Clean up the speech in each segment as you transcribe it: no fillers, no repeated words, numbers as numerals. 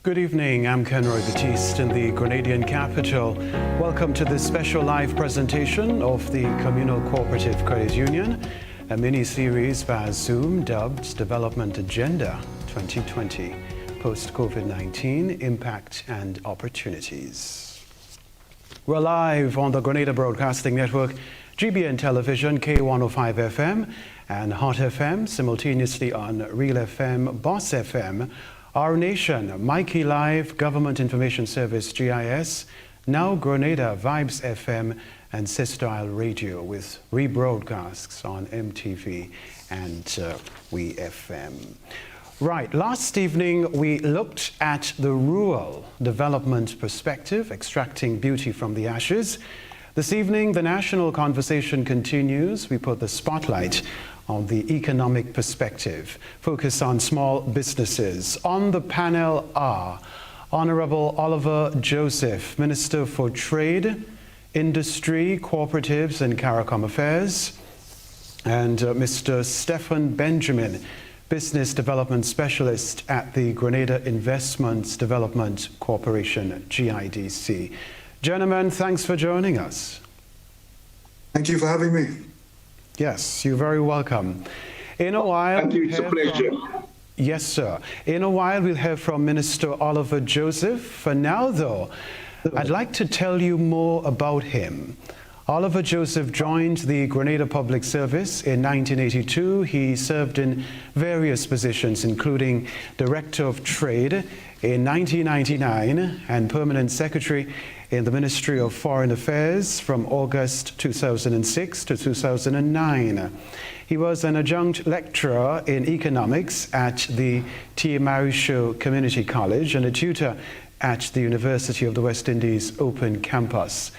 Good evening, I'm Kenroy Batiste in the Grenadian capital. Welcome to this special live presentation of the Communal Cooperative Credit Union, a mini-series via Zoom dubbed Development Agenda 2020, Post-COVID-19 Impact and Opportunities. We're live on the Grenada Broadcasting Network, GBN Television, K105 FM and Hot FM, simultaneously on Real FM, Boss FM, Our Nation, Mikey Live, Government Information Service, GIS, Now Grenada, Vibes FM and Sister Isle Radio with rebroadcasts on MTV and We FM. Right, last evening we looked at the rural development perspective, extracting beauty from the ashes. This evening, the national conversation continues. We put the spotlight on the economic perspective, focus on small businesses. On the panel are Honorable Oliver Joseph, Minister for Trade, Industry, Cooperatives and CARICOM Affairs, and Mr. Stephon Benjamin, Business Development Specialist at the Grenada Investments Development Corporation, GIDC. Gentlemen, thanks for joining us. Thank you for having me. Yes, you're very welcome. In a while, thank you. It's a pleasure. Yes, sir. In a while, we'll hear from Minister Oliver Joseph. For now, though, I'd like to tell you more about him. Oliver Joseph joined the Grenada Public Service in 1982. He served in various positions, including Director of Trade in 1999 and Permanent Secretary in the Ministry of Foreign Affairs from August 2006 to 2009. He was an adjunct lecturer in economics at the T. Marisho Community College and a tutor at the University of the West Indies Open Campus.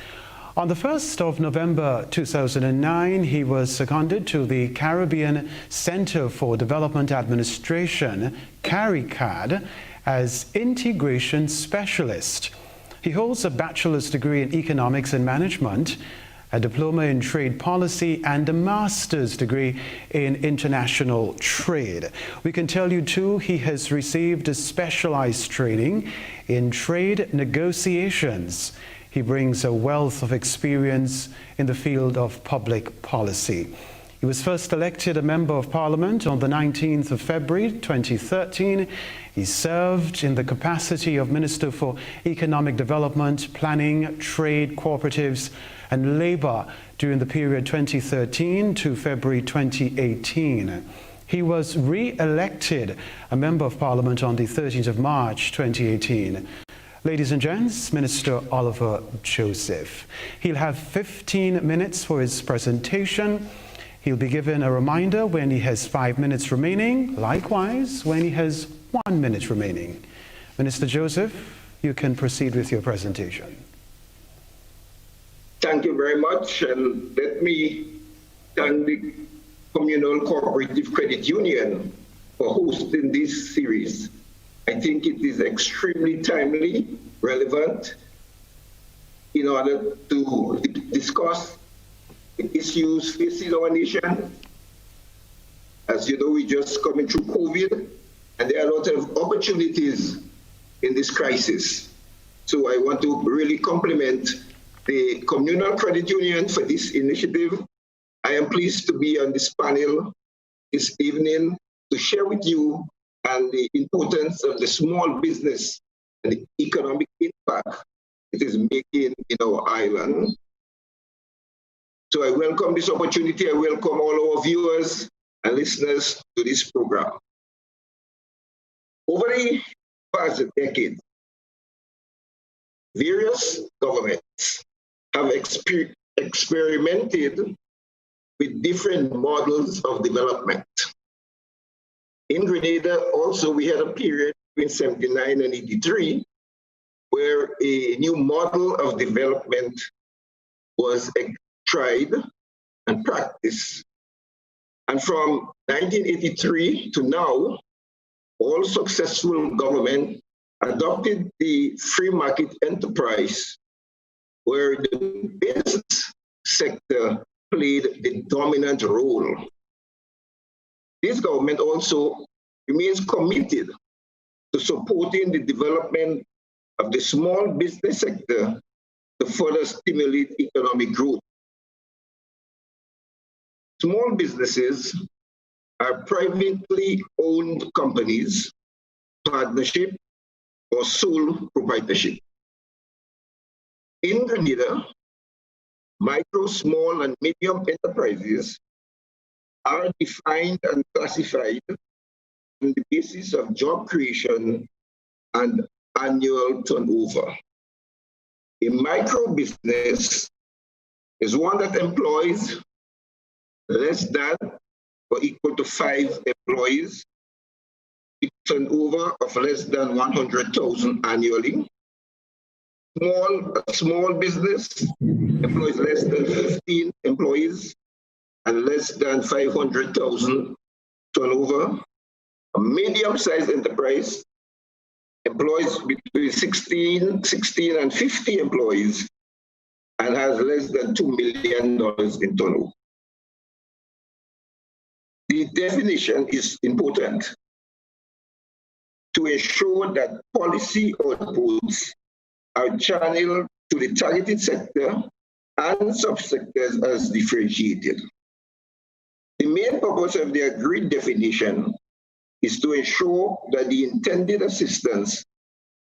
On the 1st of November 2009, he was seconded to the Caribbean Center for Development Administration, CARICAD, as Integration Specialist. He holds a bachelor's degree in Economics and Management, a diploma in Trade Policy, and a master's degree in International Trade. We can tell you, too, he has received a specialized training in trade negotiations. He brings a wealth of experience in the field of public policy. He was first elected a Member of Parliament on the 19th of February 2013. He served in the capacity of Minister for Economic Development, Planning, Trade, Cooperatives and Labour during the period 2013 to February 2018. He was re-elected a Member of Parliament on the 13th of March 2018. Ladies and gents, Minister Oliver Joseph. He'll have 15 minutes for his presentation. He'll be given a reminder when he has 5 minutes remaining, likewise when he has 1 minute remaining. Minister Joseph, you can proceed with your presentation. Thank you very much, and let me thank the Communal Cooperative Credit Union for hosting this series. I think it is extremely timely, relevant, in order to discuss issues facing our nation. As you know, we're just coming through COVID, and there are a lot of opportunities in this crisis. So I want to really compliment the Communal Credit Union for this initiative. I am pleased to be on this panel this evening to share with you and the importance of the small business and the economic impact it is making in our island. So I welcome this opportunity. I welcome all our viewers and listeners to this program. Over the past decade, various governments have experimented with different models of development. In Grenada, also, we had a period between 79 and 83 where a new model of development was tried and practiced. And from 1983 to now, all successful governments adopted the free market enterprise where the business sector played the dominant role. This government also remains committed to supporting the development of the small business sector to further stimulate economic growth. Small businesses are privately owned companies, partnership, or sole proprietorship. In Grenada, micro, small, and medium enterprises are defined and classified on the basis of job creation and annual turnover. A micro business is one that employs less than or equal to 5 employees, with turnover of less than 100,000 annually. A small business employs less than 15 employees and less than 500,000 turnover. A medium-sized enterprise employs between 16 and 50 employees and has less than $2 million in turnover. The definition is important to ensure that policy outputs are channeled to the targeted sector and subsectors as differentiated. The main purpose of the agreed definition is to ensure that the intended assistance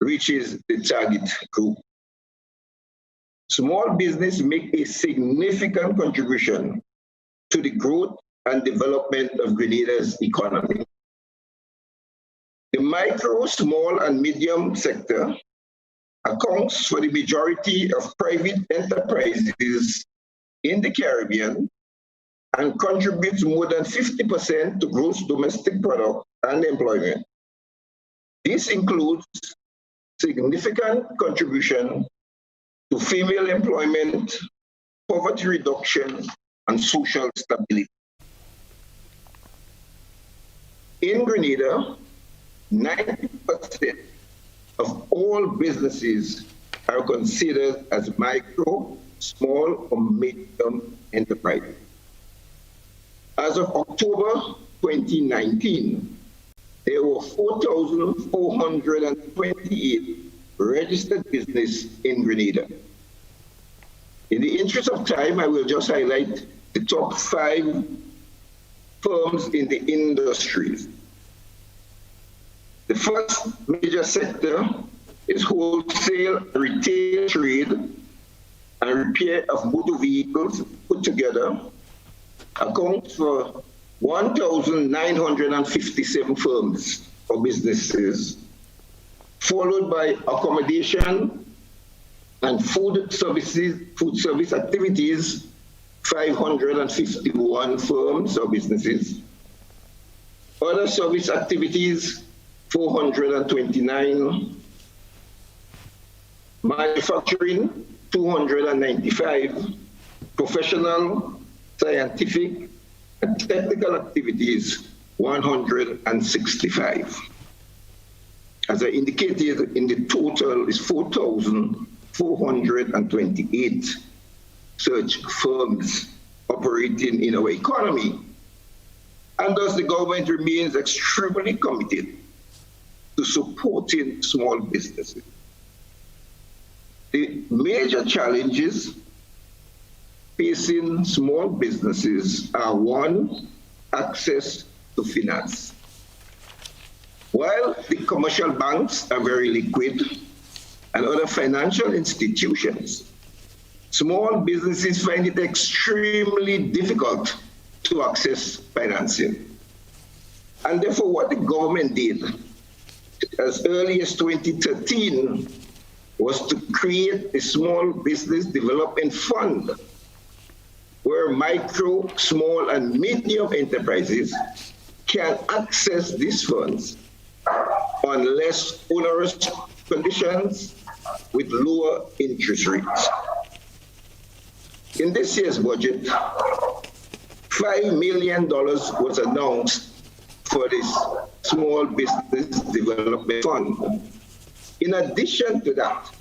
reaches the target group. Small business make a significant contribution to the growth and development of Grenada's economy. The micro, small, and medium sector accounts for the majority of private enterprises in the Caribbean and contributes more than 50% to gross domestic product and employment. This includes significant contribution to female employment, poverty reduction, and social stability. In Grenada, 90% of all businesses are considered as micro, small, or medium enterprises. As of October 2019, there were 4,428 registered business in Grenada. In the interest of time, I will just highlight the top 5 firms in the industries. The first major sector is wholesale retail trade and repair of motor vehicles put together, accounts for 1,957 firms or businesses, followed by accommodation and food service activities, 551 firms or businesses. Other service activities, 429. Manufacturing, 295. Professional, scientific, and technical activities, 165. As I indicated, in the total is 4,428 such firms operating in our economy. And thus the government remains extremely committed to supporting small businesses. The major challenges facing small businesses are: 1, access to finance. While the commercial banks are very liquid and other financial institutions, small businesses find it extremely difficult to access financing. And therefore, what the government did as early as 2013 was to create a small business development fund where micro, small, and medium enterprises can access these funds on less onerous conditions with lower interest rates. In this year's budget, $5 million was announced for this Small Business Development Fund. In addition to that,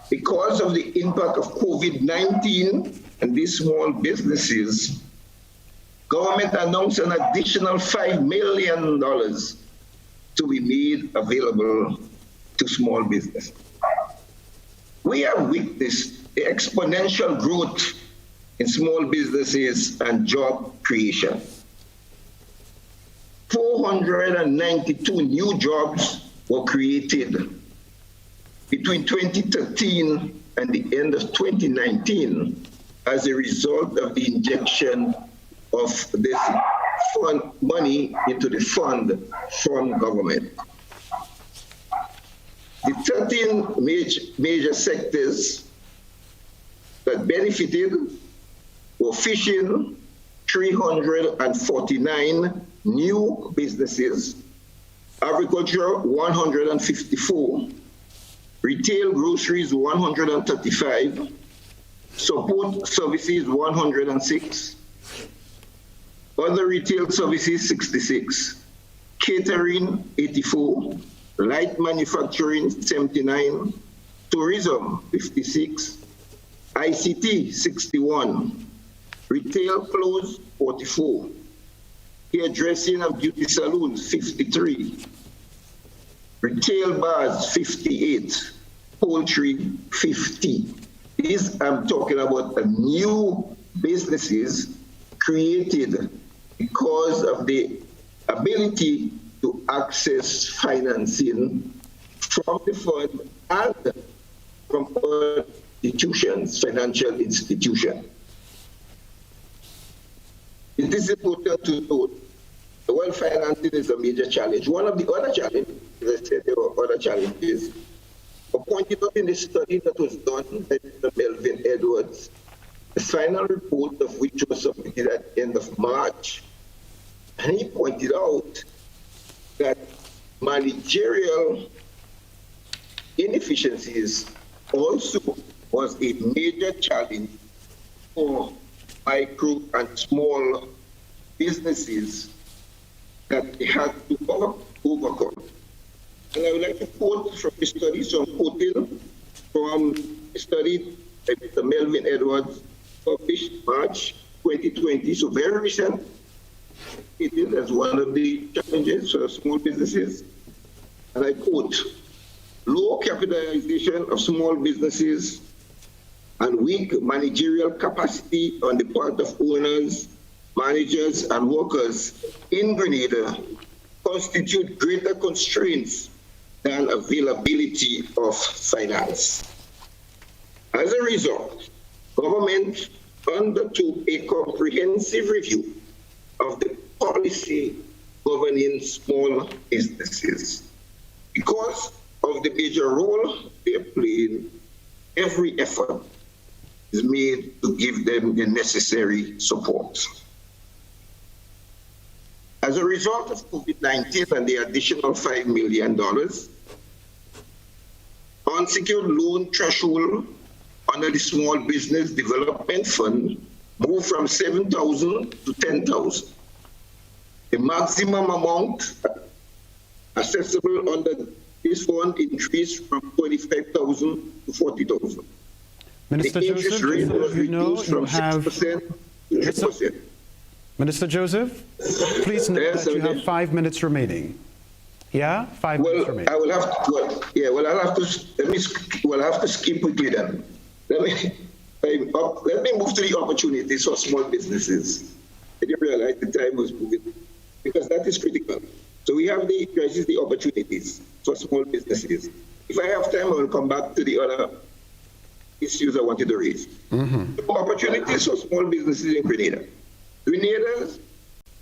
because of the impact of COVID-19 and these small businesses, government announced an additional $5 million to be made available to small business. We have witnessed the exponential growth in small businesses and job creation. 492 new jobs were created between 2013 and the end of 2019 as a result of the injection of this fund money into the fund from government. The 13 major sectors that benefited were fishing, 349 new businesses, agriculture, 154, retail groceries, 135, support services, 106, other retail services, 66, catering, 84, light manufacturing, 79, tourism, 56, ICT, 61, retail clothes, 44, hairdressing and beauty salons, 53, retail bars, 58, poultry, 50. These, I'm talking about new businesses created because of the ability to access financing from the fund and from other institutions, financial institutions. It is important to note that while financing is a major challenge, one of the other challenges, as I said, there were other challenges, were pointed out in the study that was done by Mr. Melvin Edwards, the final report of which was submitted at the end of March. And he pointed out that managerial inefficiencies also was a major challenge for micro and small businesses that they had to overcome. And I would like to quote from the study, so I'm quoting from a study by Mr. Melvin Edwards, published March 2020, so very recent. It is as one of the challenges for small businesses. And I quote, low capitalization of small businesses and weak managerial capacity on the part of owners, managers, and workers in Grenada constitute greater constraints than availability of finance. As a result, government undertook a comprehensive review of the policy governing small businesses. Because of the major role they play, every effort is made to give them the necessary support. As a result of COVID-19 and the additional $5 million, unsecured loan threshold under the Small Business Development Fund moved from 7,000 to 10,000. The maximum amount accessible under this fund increased from 25,000 to 40,000. Minister The interest Joseph, rate was you know reduced from 6% to 8%. Minister Joseph, please note Yes, that you okay. have 5 minutes remaining. Yeah, 5 minutes Well, remaining. I will have to, I'll have to skip quickly then. Let me move to the opportunities for small businesses. I didn't realize the time was moving, because that is critical. So we have the crisis, the opportunities for small businesses. If I have time, I will come back to the other issues I wanted to raise. The opportunities for small businesses in Grenada. Grenadans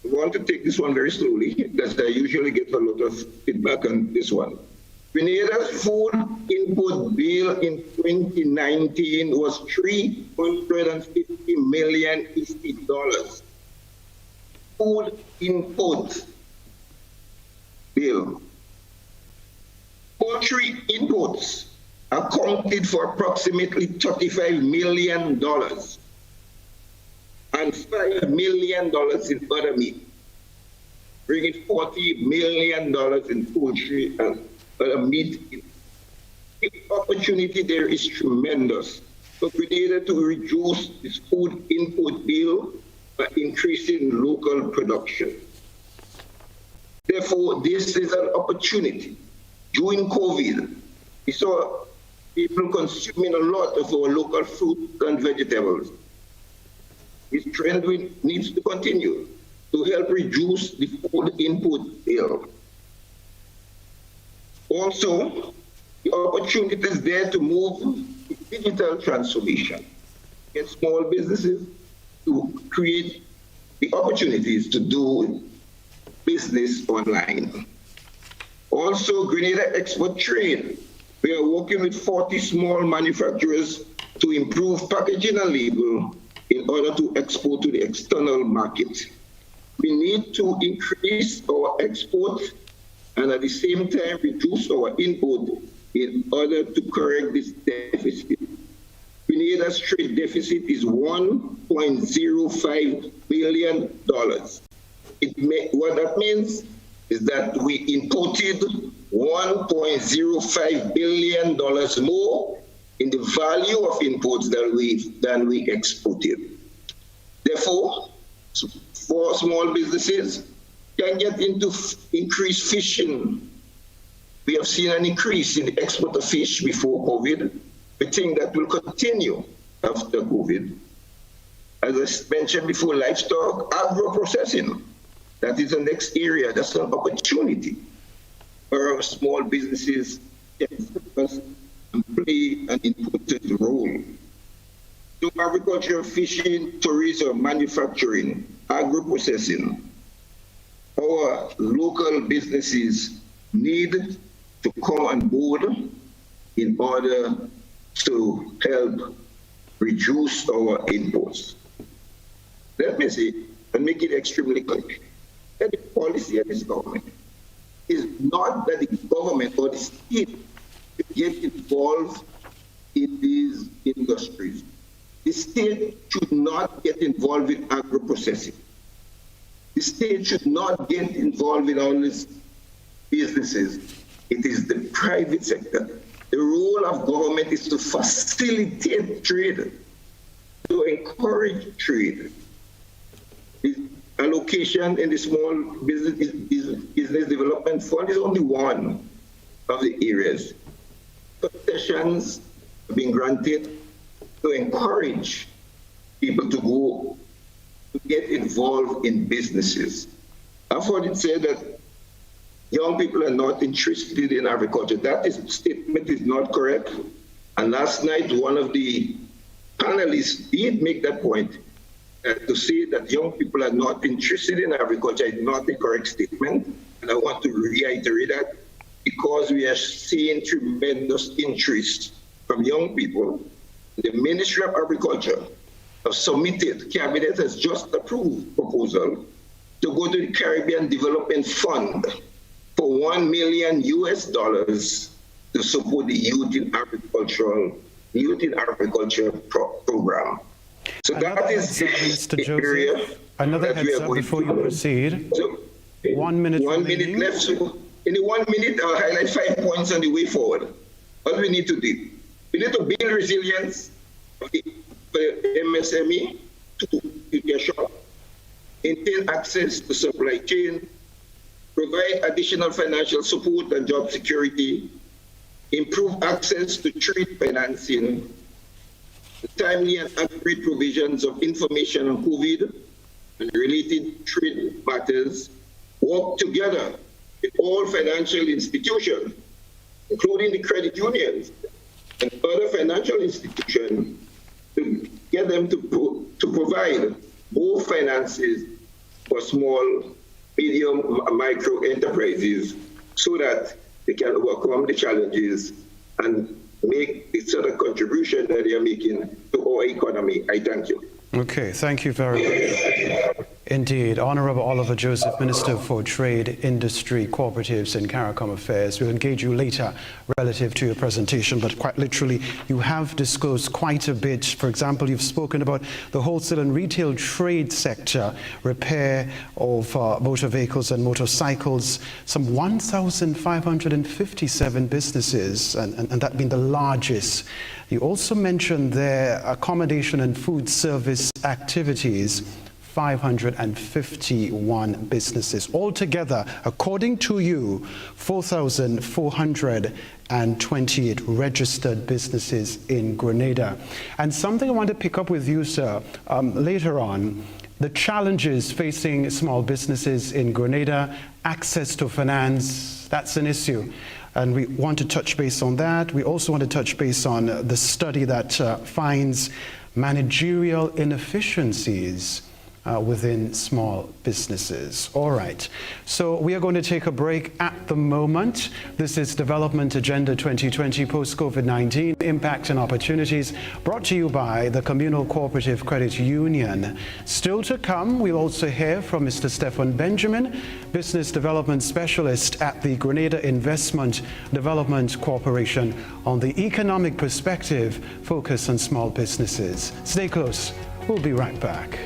want to take this one very slowly, because I usually get a lot of feedback on this one. Grenada's food input bill in 2019 was $350 million. Food input bill. Poultry inputs accounted for approximately $35 million and $5 million in other meat, bringing $40 million in poultry and other meat. The opportunity there is tremendous for Grenada to reduce its food input bill by increasing local production. Therefore, this is an opportunity. During COVID, we saw people consuming a lot of our local fruits and vegetables. This trend needs to continue to help reduce the food input bill. Also, the opportunity is there to move to digital transformation, get small businesses to create the opportunities to do business online. Also, Grenada export trade. We are working with 40 small manufacturers to improve packaging and label in order to export to the external market. We need to increase our export and at the same time reduce our import in order to correct this deficit. Grenada's trade deficit is $1.05 billion. What that means is that we imported $1.05 billion more in the value of imports than we exported. Therefore, for small businesses can get into increased fishing. We have seen an increase in the export of fish before COVID. We think that will continue after COVID. As I mentioned before, livestock, agro-processing, that is the next area. That's an opportunity for our small businesses to focus and play an important role. So agriculture, fishing, tourism, manufacturing, agro-processing, our local businesses need to come on board in order to help reduce our imports. Let me say, and make it extremely clear, that the policy of this government is not that the government or the state get involved in these industries. The state should not get involved in agro-processing. The state should not get involved in all these businesses. It is the private sector. The role of government is to facilitate trade, to encourage trade. The allocation in the small business development fund is only one of the areas. Concessions have been granted to encourage people to go to get involved in businesses. I've heard it said that young people are not interested in agriculture. That statement is not correct. And last night, one of the panelists did make that point. To say that young people are not interested in agriculture is not a correct statement. And I want to reiterate that because we are seeing tremendous interest from young people. The Ministry of Agriculture have submitted, Cabinet has just approved proposal to go to the Caribbean Development Fund for $1 million to support the Youth in Agriculture program. So that is Mr. Joseph, another heads up before you proceed. So, 1 minute. 1 minute left. So in the 1 minute, I'll highlight 5 points on the way forward. What we need to do. We need to build resilience for the MSME to their shop, maintain access to supply chain, provide additional financial support and job security, improve access to trade financing, timely and accurate provisions of information on COVID and related trade matters, work together with all financial institutions, including the credit unions and other financial institutions, to get them to provide more finances for small, medium, micro enterprises so that they can overcome the challenges and make the sort of contribution that they are making to our economy. I thank you. Okay, thank you very much. Indeed, Honorable Oliver Joseph, Minister for Trade, Industry, Cooperatives and CARICOM Affairs. We'll engage you later relative to your presentation, but quite literally, you have disclosed quite a bit. For example, you've spoken about the wholesale and retail trade sector, repair of motor vehicles and motorcycles, some 1,557 businesses, and that being the largest. You also mentioned there accommodation and food service activities, 551 businesses. Altogether, according to you, 4,428 registered businesses in Grenada. And something I want to pick up with you, sir, later on, the challenges facing small businesses in Grenada, access to finance, that's an issue. And we want to touch base on that. We also want to touch base on the study that finds managerial inefficiencies within small businesses. All right, so we are going to take a break at the moment. This is Development Agenda 2020 Post-COVID-19 Impact and Opportunities, brought to you by the Communal Cooperative Credit Union. Still to come, we'll also hear from Mr. Stephon Benjamin, Business Development Specialist at the Grenada Investment Development Corporation, on the economic perspective focus on small businesses. Stay close. We'll be right back.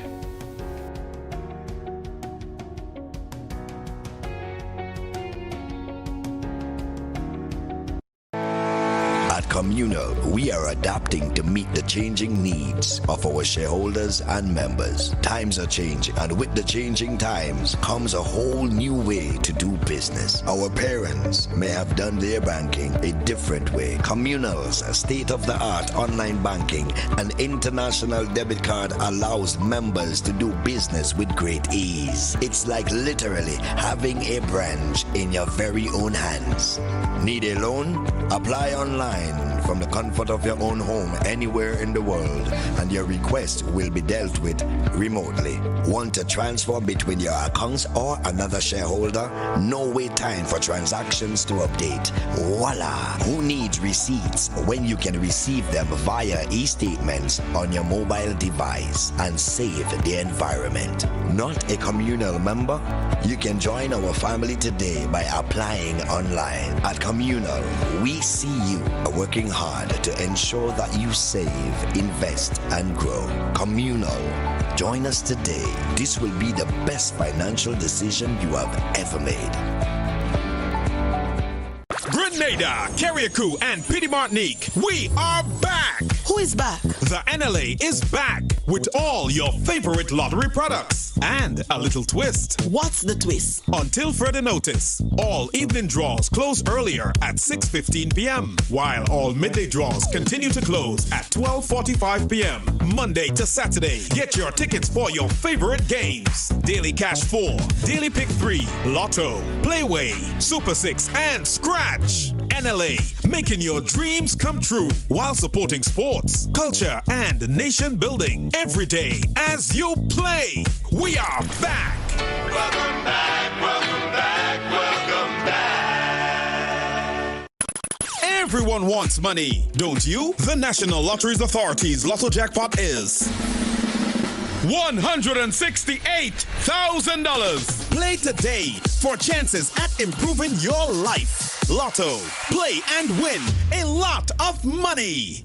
Communal, we are adapting to meet the changing needs of our shareholders and members. Times are changing, and with the changing times comes a whole new way to do business. Our parents may have done their banking a different way. Communal's state-of-the-art online banking and international debit card allows members to do business with great ease. It's like literally having a branch in your very own hands. Need a loan? Apply online from the comfort of your own home anywhere in the world, and your request will be dealt with remotely. Want to transfer between your accounts or another shareholder? No wait time for transactions to update. Voila! Who needs receipts when you can receive them via e-statements on your mobile device and save the environment? Not a communal member? You can join our family today by applying online. At Communal, we see you working hard to ensure that you save, invest, and grow. Communal. Join us today. This will be the best financial decision you have ever made. Grenada, Carriacou, and Petite Martinique, we are back! Who is back? The NLA is back with all your favorite lottery products and a little twist. What's the twist? Until further notice, all evening draws close earlier at 6:15 p.m., while all midday draws continue to close at 12:45 p.m. Monday to Saturday. Get your tickets for your favorite games. Daily Cash 4, Daily Pick 3, Lotto, Playway, Super 6, and Scratch. NLA, making your dreams come true while supporting sports, culture, and nation building every day as you play. We are back. Welcome back, welcome back, welcome back. Everyone wants money, don't you? The National Lotteries Authority's Lotto jackpot is $168,000. Play today for chances at improving your life. Lotto. Play and win a lot of money.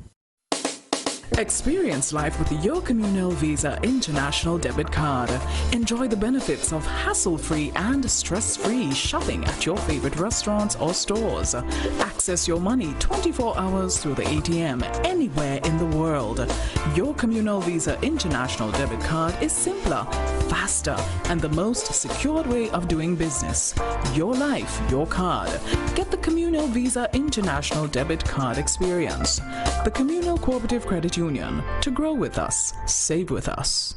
Experience life with your Communal Visa International Debit Card. Enjoy the benefits of hassle-free and stress-free shopping at your favorite restaurants or stores. Access your money 24 hours through the ATM anywhere in the world. Your Communal Visa International Debit Card is simpler, faster, and the most secured way of doing business. Your life, your card. Get the Communal Visa International Debit Card experience. The Communal Cooperative Credit Union. To grow with us, save with us.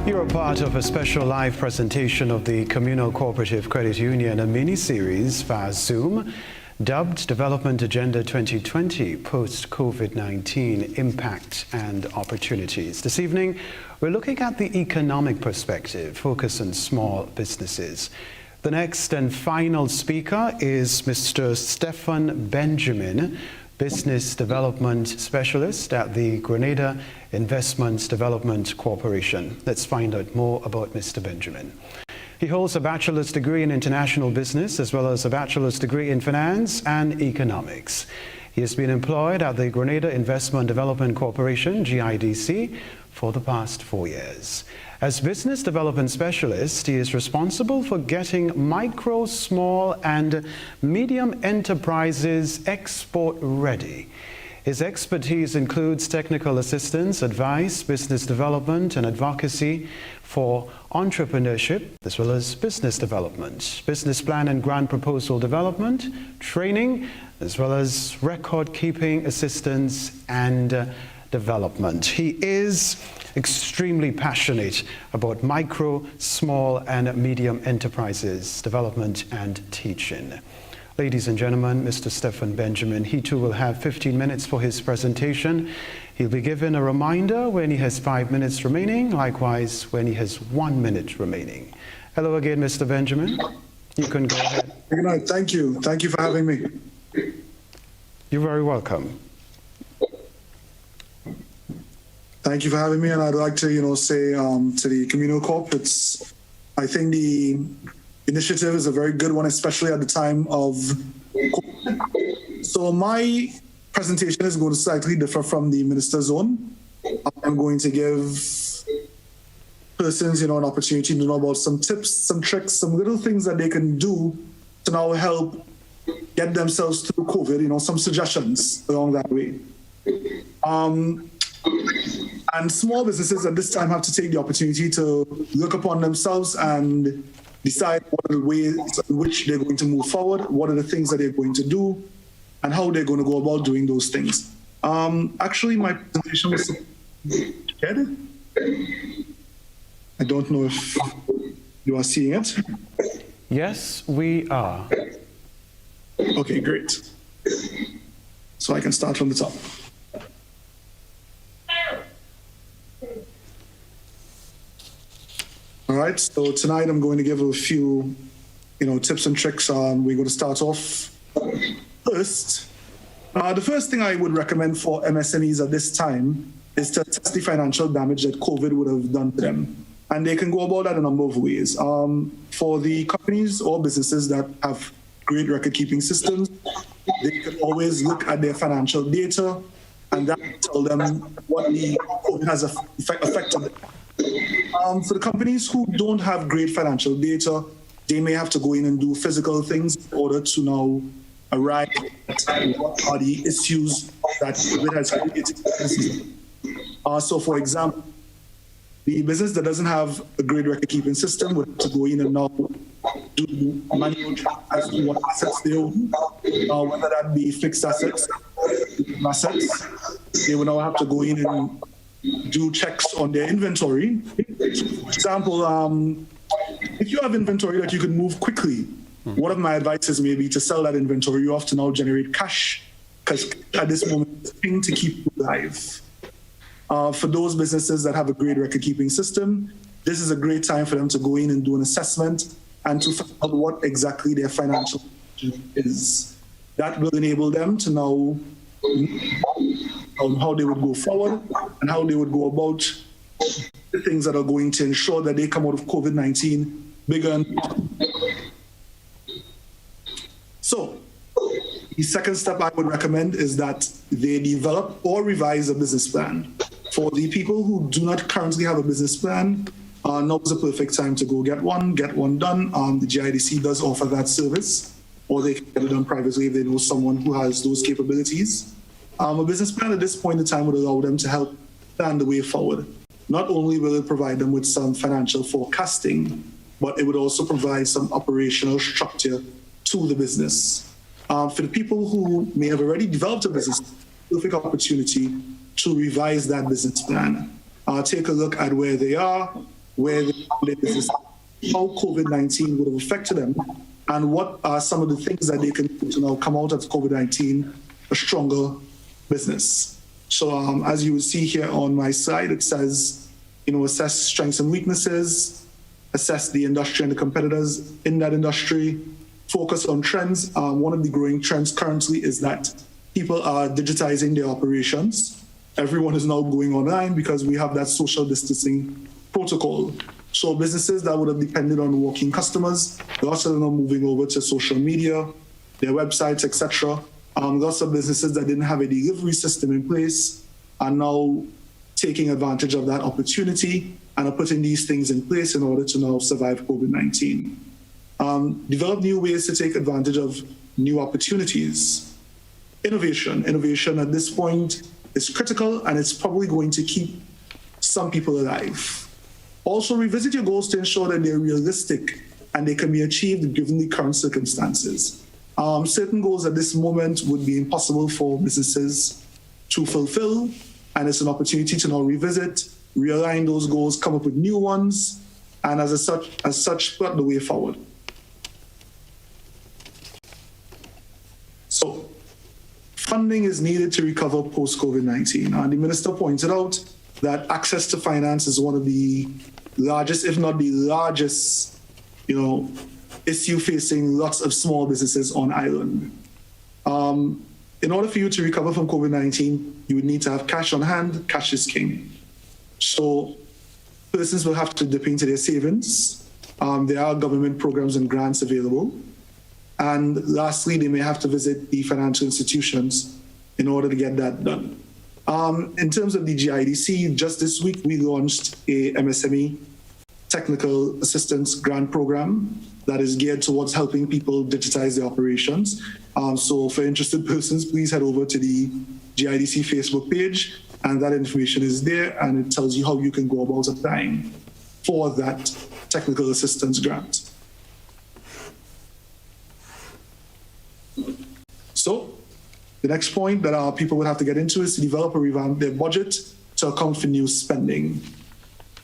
You're a part of a special live presentation of the Communal Cooperative Credit Union, a mini-series via Zoom, dubbed Development Agenda 2020 Post-COVID-19 Impact and Opportunities. This evening, we're looking at the economic perspective, focus on small businesses. The next and final speaker is Mr. Stephon Benjamin, Business Development Specialist at the Grenada Investment Development Corporation. Let's find out more about Mr. Benjamin. He holds a bachelor's degree in international business as well as a bachelor's degree in finance and economics. He has been employed at the Grenada Investment Development Corporation, GIDC, for the past 4 years. As business development specialist, he is responsible for getting micro, small, and medium enterprises export ready. His expertise includes technical assistance, advice, business development, and advocacy for entrepreneurship, as well as business development, business plan and grant proposal development, training, as well as record-keeping assistance and development. He is extremely passionate about micro, small, and medium enterprises development and teaching. Ladies and gentlemen, Mr. Stephon Benjamin, he too will have 15 minutes for his presentation. He'll be given a reminder when he has 5 minutes remaining, likewise when he has 1 minute remaining. Hello again, Mr. Benjamin. You can go ahead. Good night. Thank you. Thank you for having me. You're very welcome. Thank you for having me. And I'd like to, say to the Communal Corp, I think the initiative is a very good one, especially at the time of COVID. So my presentation is going to slightly differ from the minister's own. I'm going to give persons, an opportunity to know about some tips, some tricks, some little things that they can do to now help get themselves through COVID, some suggestions along that way. And small businesses at this time have to take the opportunity to look upon themselves and decide what are the ways in which they're going to move forward, what are the things that they're going to do, and how they're going to go about doing those things. Actually, my presentation was dead. I don't know if you are seeing it. Yes, we are. Okay, great. So I can start from the top. All right, so tonight I'm going to give a few, tips and tricks. We're going to start off first. The first thing I would recommend for MSMEs at this time is to assess the financial damage that COVID would have done to them. And they can go about that a number of ways. For the companies or businesses that have great record-keeping systems, they can always look at their financial data and that will tell them what the COVID has affected them. For the companies who don't have great financial data, they may have to go in and do physical things in order to now arrive at what are the issues that COVID has created. So, for example, the business that doesn't have a great record-keeping system would have to go in and now do manual checks as to what assets they own, whether that be fixed assets, they will now have to go in and do checks on their inventory. For example, if you have inventory that you can move quickly, one of my advices may be to sell that inventory. You have to now generate cash, because at this moment, it's the thing to keep you alive. For those businesses that have a great record-keeping system, this is a great time for them to go in and do an assessment and to find out what exactly their financial situation is. That will enable them to know how they would go forward and how they would go about the things that are going to ensure that they come out of COVID-19 bigger and so the second step I would recommend is that they develop or revise a business plan. For the people who do not currently have a business plan, now is a perfect time to go get one done. The GIDC does offer that service, or they can get it done privately if they know someone who has those capabilities. A business plan at this point in time would allow them to help plan the way forward. Not only will it provide them with some financial forecasting, but it would also provide some operational structure to the business. For the people who may have already developed a business, perfect opportunity to revise that business plan. Take a look at where they are, where their business, how COVID-19 would have affected them, and what are some of the things that they can do to now come out of COVID-19 a stronger business. So as you will see here on my slide, it says, assess strengths and weaknesses, assess the industry and the competitors in that industry, focus on trends. One of the growing trends currently is that people are digitizing their operations. Everyone is now going online because we have that social distancing protocol. So businesses that would have depended on walking customers, lots of them are moving over to social media, their websites, etc. Lots of businesses that didn't have a delivery system in place are now taking advantage of that opportunity and are putting these things in place in order to now survive COVID-19. Develop new ways to take advantage of new opportunities. Innovation at this point is critical, and it's probably going to keep some people alive. Also, revisit your goals to ensure that they're realistic and they can be achieved given the current circumstances. Certain goals at this moment would be impossible for businesses to fulfill, and it's an opportunity to now revisit, realign those goals, come up with new ones, and as such, plot the way forward. So, funding is needed to recover post-COVID-19. And the minister pointed out that access to finance is one of the largest, if not the largest, issue facing lots of small businesses on island. In order for you to recover from COVID-19, you would need to have cash on hand. Cash is king. So persons will have to dip into their savings. There are government programs and grants available. And lastly, they may have to visit the financial institutions in order to get that done. In terms of the GIDC, just this week, we launched a MSME technical assistance grant program that is geared towards helping people digitize their operations. So for interested persons, please head over to the GIDC Facebook page, and that information is there, and it tells you how you can go about applying for that technical assistance grant. So the next point that people would have to get into is to develop or revamp their budget to account for new spending.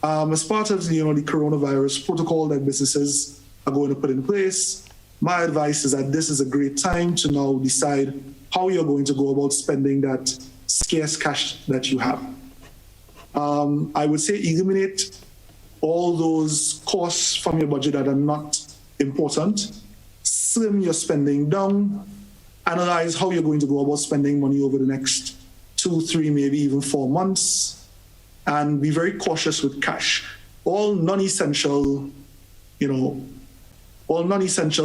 As part of the coronavirus protocol that businesses are going to put in place, my advice is that this is a great time to now decide how you're going to go about spending that scarce cash that you have. I would say eliminate all those costs from your budget that are not important, slim your spending down, analyze how you're going to go about spending money over the next 2, 3, maybe even 4 months, and be very cautious with cash. All non-essential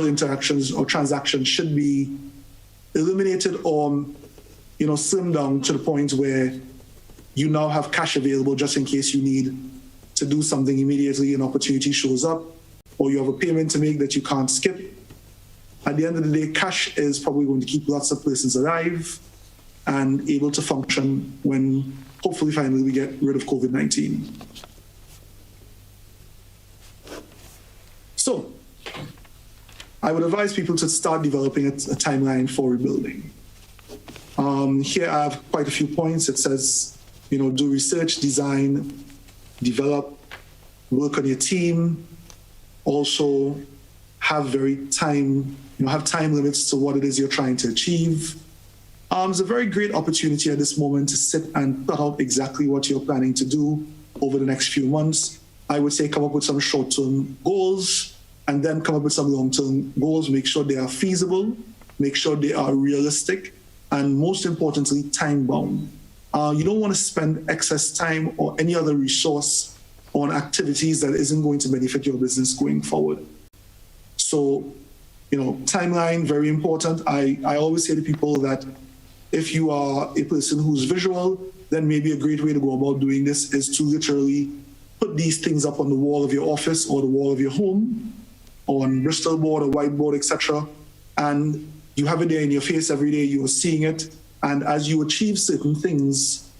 interactions or transactions should be eliminated or, slimmed down to the point where you now have cash available just in case you need to do something immediately, an opportunity shows up, or you have a payment to make that you can't skip. At the end of the day, cash is probably going to keep lots of persons alive and able to function when hopefully finally we get rid of COVID-19. So I would advise people to start developing a timeline for rebuilding. Here I have quite a few points. It says, do research, design, develop, work on your team, also have time limits to what it is you're trying to achieve. It's a very great opportunity at this moment to sit and plot out exactly what you're planning to do over the next few months. I would say come up with some short-term goals and then come up with some long-term goals. Make sure they are feasible, make sure they are realistic, and most importantly, time-bound. You don't want to spend excess time or any other resource on activities that isn't going to benefit your business going forward. So, timeline, very important. I always say to people that if you are a person who's visual, then maybe a great way to go about doing this is to literally put these things up on the wall of your office or the wall of your home, on Bristol board or whiteboard, etc. And you have it there in your face every day, you're seeing it. And as you achieve certain things,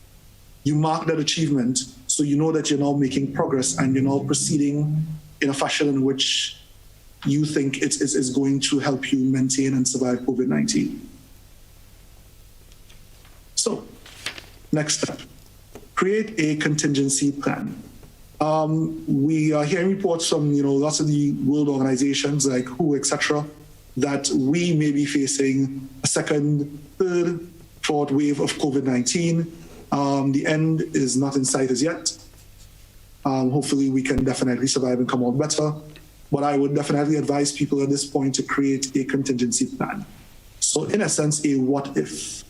you mark that achievement so you know that you're now making progress and you're now proceeding in a fashion in which you think it's going to help you maintain and survive COVID-19. So, next step, create a contingency plan. We are hearing reports from lots of the world organizations like WHO, etc., that we may be facing a second, third, fourth wave of COVID-19. The end is not in sight as yet. Hopefully we can definitely survive and come out better. But I would definitely advise people at this point to create a contingency plan. So in a sense, a what if.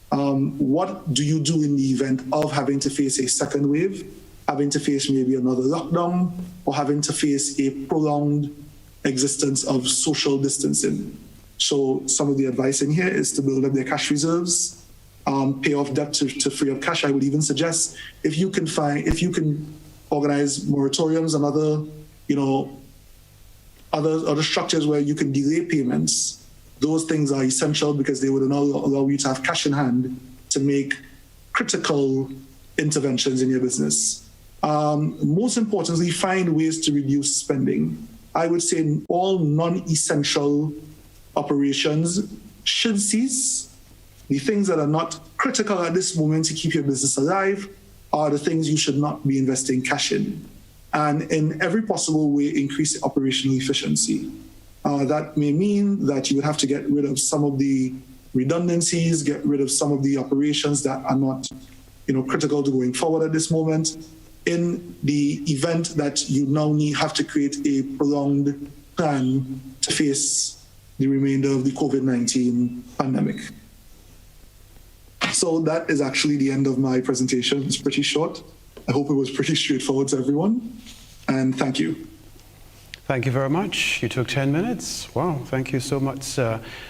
What do you do in the event of having to face a second wave? having to face maybe another lockdown or having to face a prolonged existence of social distancing. So some of the advice in here is to build up their cash reserves, pay off debt to free up cash. I would even suggest if you can organize moratoriums and other structures where you can delay payments, those things are essential because they would allow you to have cash in hand to make critical interventions in your business. Most importantly, find ways to reduce spending. I would say all non-essential operations should cease. The things that are not critical at this moment to keep your business alive are the things you should not be investing cash in. And in every possible way, increase operational efficiency. That may mean that you would have to get rid of some of the redundancies, get rid of some of the operations that are not critical to going forward at this moment. In the event that you now have to create a prolonged plan to face the remainder of the COVID-19 pandemic. So that is actually the end of my presentation. It's pretty short. I hope it was pretty straightforward to everyone. And thank you. Thank you very much. You took 10 minutes. Wow, thank you so much.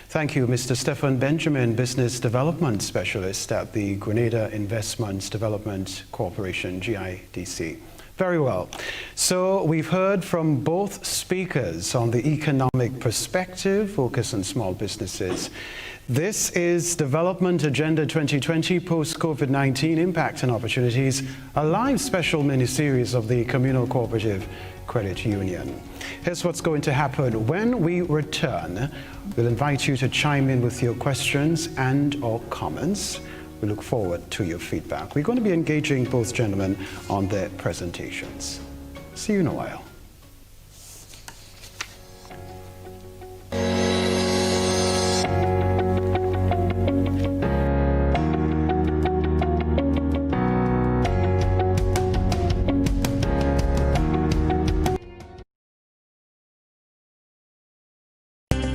Thank you, Mr. Stephon Benjamin, Business Development Specialist at the Grenada Investments Development Corporation, GIDC. Very well. So we've heard from both speakers on the economic perspective, focus on small businesses. This is Development Agenda 2020 Post-COVID-19 Impact and Opportunities, a live special mini-series of the Communal Cooperative Credit Union. Here's what's going to happen. When we return, we'll invite you to chime in with your questions and or comments. We look forward to your feedback. We're going to be engaging both gentlemen on their presentations. See you in a while.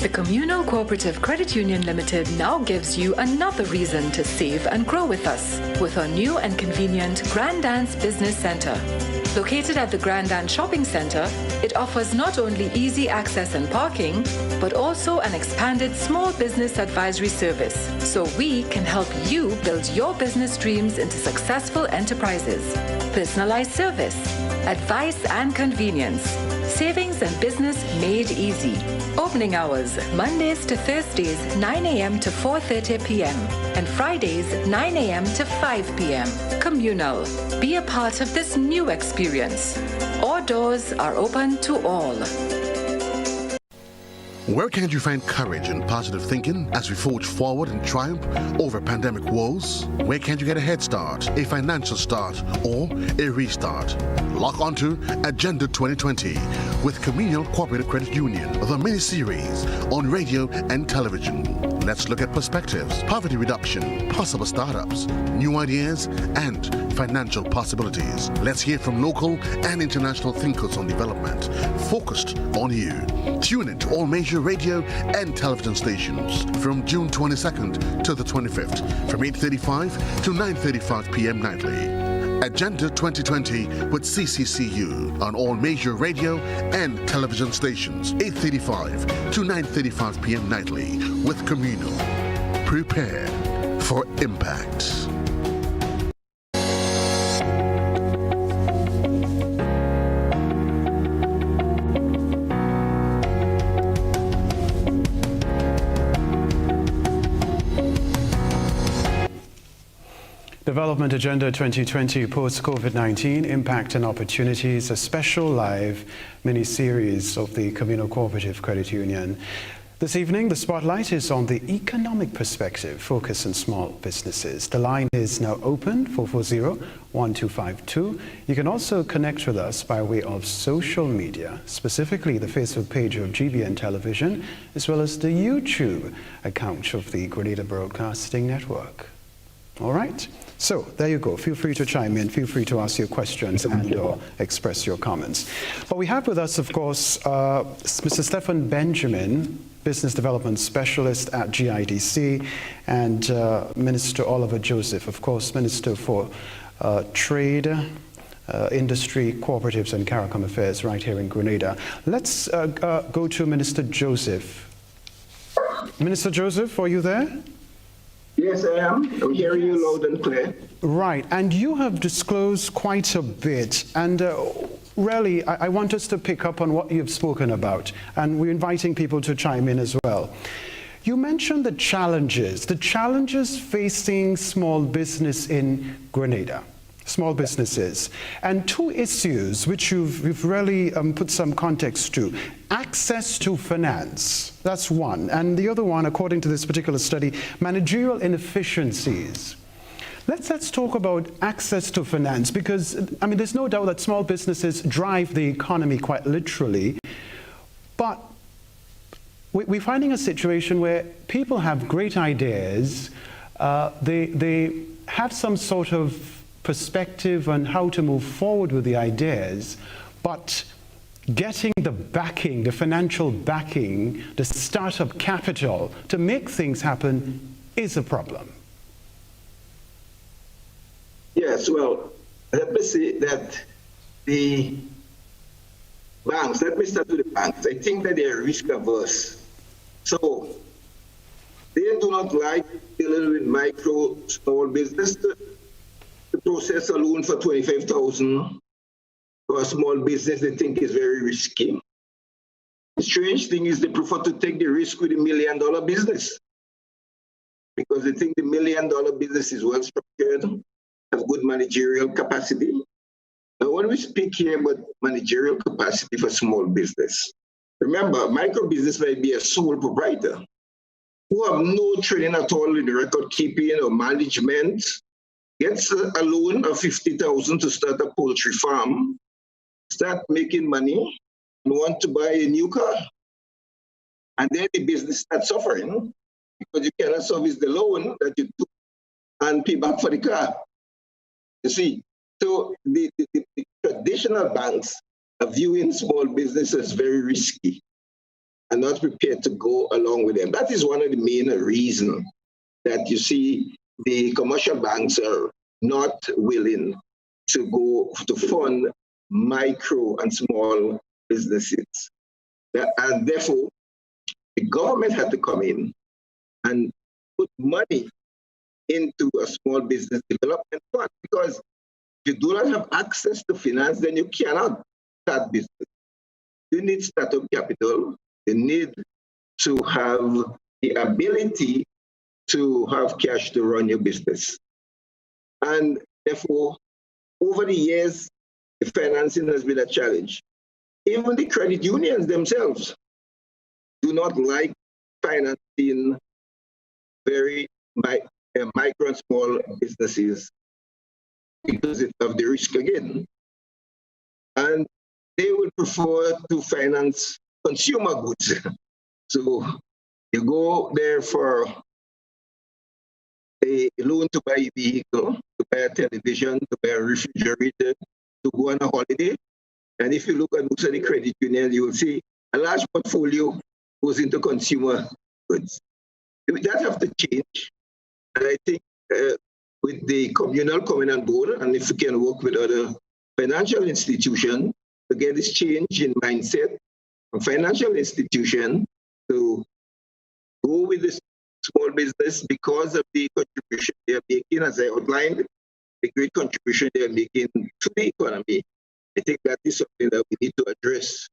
The Communal Cooperative Credit Union Limited now gives you another reason to save and grow with us with our new and convenient Grand Dance Business Center. Located at the Grand Dance Shopping Center, it offers not only easy access and parking, but also an expanded small business advisory service, so we can help you build your business dreams into successful enterprises. Personalized service, advice and convenience, savings and business made easy. Opening hours, Mondays to Thursdays, 9 a.m. to 4:30 p.m. and Fridays, 9 a.m. to 5 p.m. Communal. Be a part of this new experience. Our doors are open to all. Where can you find courage and positive thinking as we forge forward and triumph over pandemic woes? Where can you get a head start, a financial start, or a restart? Log on to Agenda 2020 with Communal Cooperative Credit Union, the mini-series on radio and television. Let's look at perspectives, poverty reduction, possible startups, new ideas, and financial possibilities. Let's hear from local and international thinkers on development, focused on you. Tune in to all major radio and television stations from June 22nd to the 25th from 8:35 to 9:35 p.m. nightly. Agenda 2020 with CCCU on all major radio and television stations, 8:35 to 9:35 p.m. nightly with Communal. Prepare for impact. Development Agenda 2020 Post-COVID-19 Impact and Opportunities, a special live mini-series of the Communal Cooperative Credit Union. This evening, the spotlight is on the economic perspective, focus on small businesses. The line is now open, 440-1252. You can also connect with us by way of social media, specifically the Facebook page of GBN Television, as well as the YouTube account of the Grenada Broadcasting Network. All right? So there you go. Feel free to chime in. Feel free to ask your questions and or express your comments. But we have with us, of course, Mr. Stephon Benjamin, Business Development Specialist at GIDC, and Minister Oliver Joseph, of course, Minister for Trade, Industry, Cooperatives and CARICOM Affairs right here in Grenada. Let's go to Minister Joseph. Minister Joseph, are you there? Yes, I am. I'm hearing you loud and clear. Right, and you have disclosed quite a bit, and really, I want us to pick up on what you've spoken about, and we're inviting people to chime in as well. You mentioned the challenges facing small business in Grenada, small businesses, and two issues which you've really put some context to. Access to finance, that's one, and the other one, according to this particular study, managerial inefficiencies. Let's talk about access to finance, because, I mean, there's no doubt that small businesses drive the economy quite literally, but we're finding a situation where people have great ideas, they have some sort of perspective on how to move forward with the ideas, but getting the backing, the financial backing, the startup capital to make things happen is a problem. Yes, well, let me say that the banks, let me start with the banks. I think that they are risk averse. So they do not like dealing with micro, small business. To process a loan for $25,000 for a small business, they think is very risky. The strange thing is they prefer to take the risk with $1 million business because they think the $1 million business is well structured, have good managerial capacity. Now, when we speak here about managerial capacity for small business, remember, micro business might be a sole proprietor who have no training at all in record keeping or management, gets a loan of $50,000 to start a poultry farm, start making money, and want to buy a new car. And then the business starts suffering because you cannot service the loan that you took and pay back for the car. You see, so the traditional banks are viewing small businesses very risky and not prepared to go along with them. That is one of the main reasons that you see the commercial banks are not willing to go to fund micro and small businesses. And therefore, the government had to come in and put money into a small business development fund, because if you do not have access to finance, then you cannot start business. You need startup capital. You need to have the ability to have cash to run your business. And therefore, over the years, the financing has been a challenge. Even the credit unions themselves do not like financing very micro and small businesses because of the risk again. And they would prefer to finance consumer goods. So you go there for a loan to buy a vehicle, to buy a television, to buy a refrigerator, to go on a holiday. And if you look at most of the credit unions, you will see a large portfolio goes into consumer goods. That have to change. And I think with the communal coming on board, and if we can work with other financial institutions to get this change in mindset from financial institutions to go with this small business because of the contribution they are making, as I outlined, the great contribution they are making to the economy. I think that is something that we need to address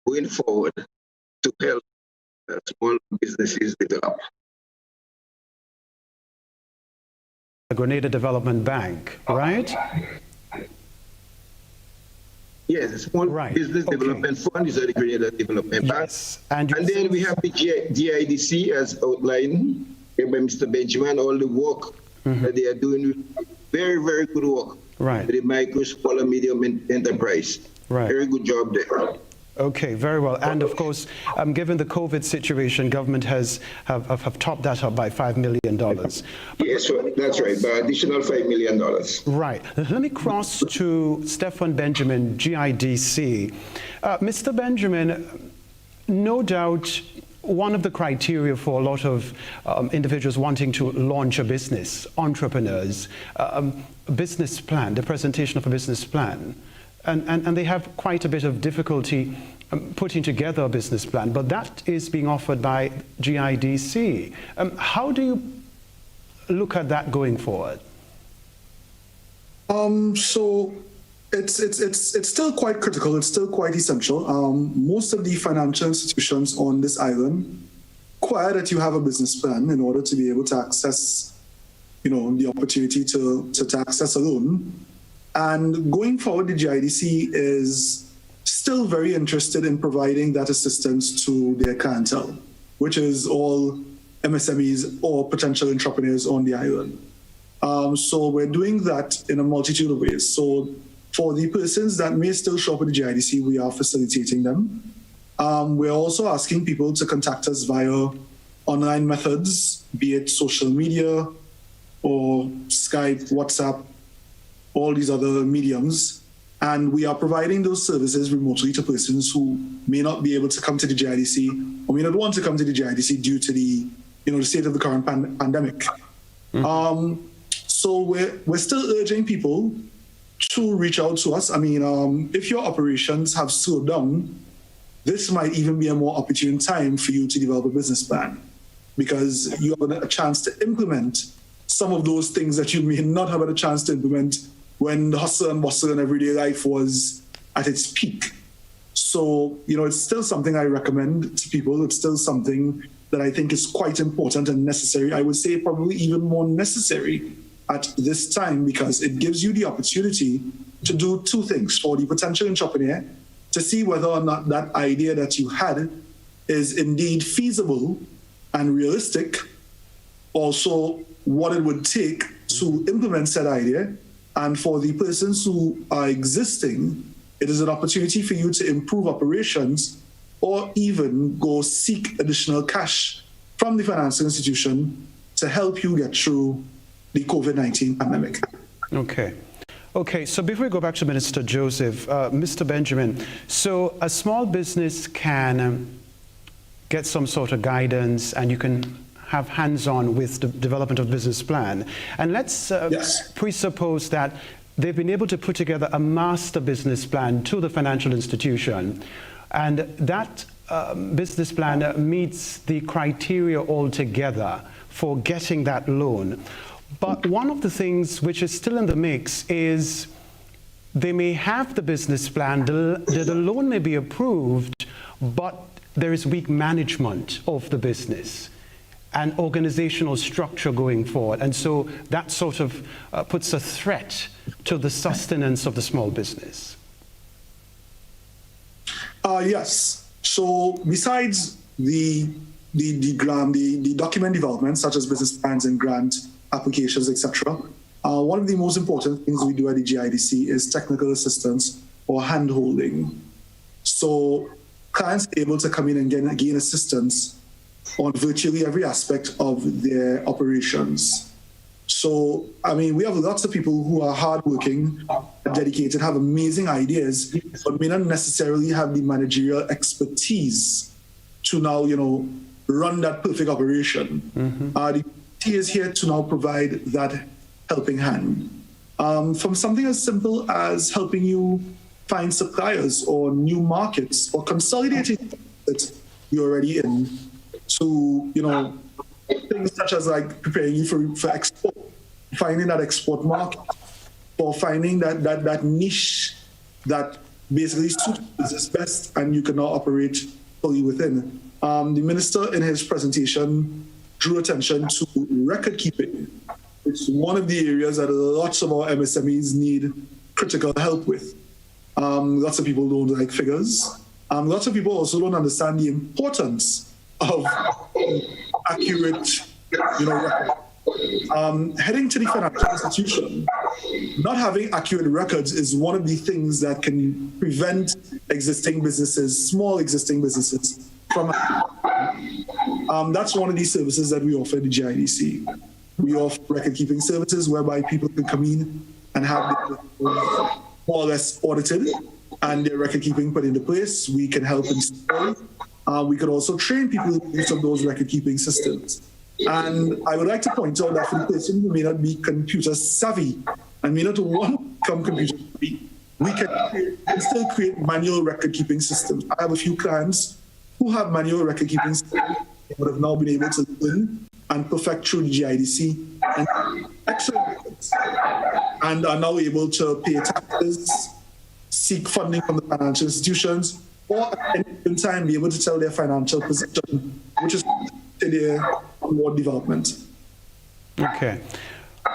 going forward to help small businesses develop. The Grenada Development Bank, right? Yes, the Small Business Development Fund is the Grenada Development Bank. And then we have the GIDC, as outlined by Mr. Benjamin, all the work that they are doing, very, very good work. Right. The micro, small, and medium enterprise. Right. Very good job there. Okay, very well. And of course, given the COVID situation, government have topped that up by $5 million. Yes, that's right, by additional $5 million. Right. Let me cross to Stephon Benjamin, GIDC. Mr. Benjamin, no doubt one of the criteria for a lot of individuals wanting to launch a business, entrepreneurs, a business plan, the presentation of a business plan. And they have quite a bit of difficulty putting together a business plan, but that is being offered by GIDC. How do you look at that going forward? So it's still quite critical. It's still quite essential. Most of the financial institutions on this island require that you have a business plan in order to be able to access, the opportunity to access a loan. And going forward, the GIDC is still very interested in providing that assistance to their clientele, which is all MSMEs or potential entrepreneurs on the island. So we're doing that in a multitude of ways. So for the persons that may still shop at the GIDC, we are facilitating them. We're also asking people to contact us via online methods, be it social media or Skype, WhatsApp, all these other mediums. And we are providing those services remotely to persons who may not be able to come to the GIDC or may not want to come to the GIDC due to the state of the current pandemic. Mm-hmm. So we're still urging people to reach out to us. I mean, if your operations have slowed down, this might even be a more opportune time for you to develop a business plan, because you have a chance to implement some of those things that you may not have had a chance to implement when the hustle and bustle and everyday life was at its peak. So, it's still something I recommend to people. It's still something that I think is quite important and necessary. I would say probably even more necessary at this time, because it gives you the opportunity to do two things for the potential entrepreneur: to see whether or not that idea that you had is indeed feasible and realistic, also what it would take to implement said idea. And for the persons who are existing, it is an opportunity for you to improve operations or even go seek additional cash from the financial institution to help you get through the COVID-19 pandemic. Okay, so before we go back to Minister Joseph, Mr. Benjamin, so a small business can get some sort of guidance and you can have hands-on with the development of business plan. And let's presuppose that they've been able to put together a master business plan to the financial institution, and that business plan meets the criteria altogether for getting that loan. But one of the things which is still in the mix is they may have the business plan, the loan may be approved, but there is weak management of the business and organizational structure going forward. And so that sort of puts a threat to the sustenance of the small business. Yes. So besides the document development, such as business plans and grant applications, etc., one of the most important things we do at the GIDC is technical assistance or hand-holding. So clients are able to come in and gain assistance on virtually every aspect of their operations. So, I mean, we have lots of people who are hardworking, dedicated, have amazing ideas, but may not necessarily have the managerial expertise to now, run that perfect operation. Mm-hmm. The GIDC is here to now provide that helping hand. From something as simple as helping you find suppliers or new markets or consolidating that you're already in, to, things such as like preparing you for export, finding that export market, or finding that niche that basically suits business best and you can now operate fully within. The minister in his presentation drew attention to record keeping. It's one of the areas that lots of our MSMEs need critical help with. Lots of people don't like figures. Lots of people also don't understand the importance of accurate, record. Heading to the financial institution, not having accurate records is one of the things that can prevent small existing businesses from. That's one of the services that we offer at the GIDC. We offer record-keeping services whereby people can come in and have their more or less audited and their record-keeping put into place. We can help install We could also train people in the use of those record-keeping systems. And I would like to point out that for the person who may not be computer savvy and may not want to become computer savvy, we can still create manual record-keeping systems. I have a few clients who have manual record-keeping systems but have now been able to learn and perfect through the GIDC and excellent records, and are now able to pay taxes, seek funding from the financial institutions, or at any given time be able to tell their financial position, which is their onward development. Okay.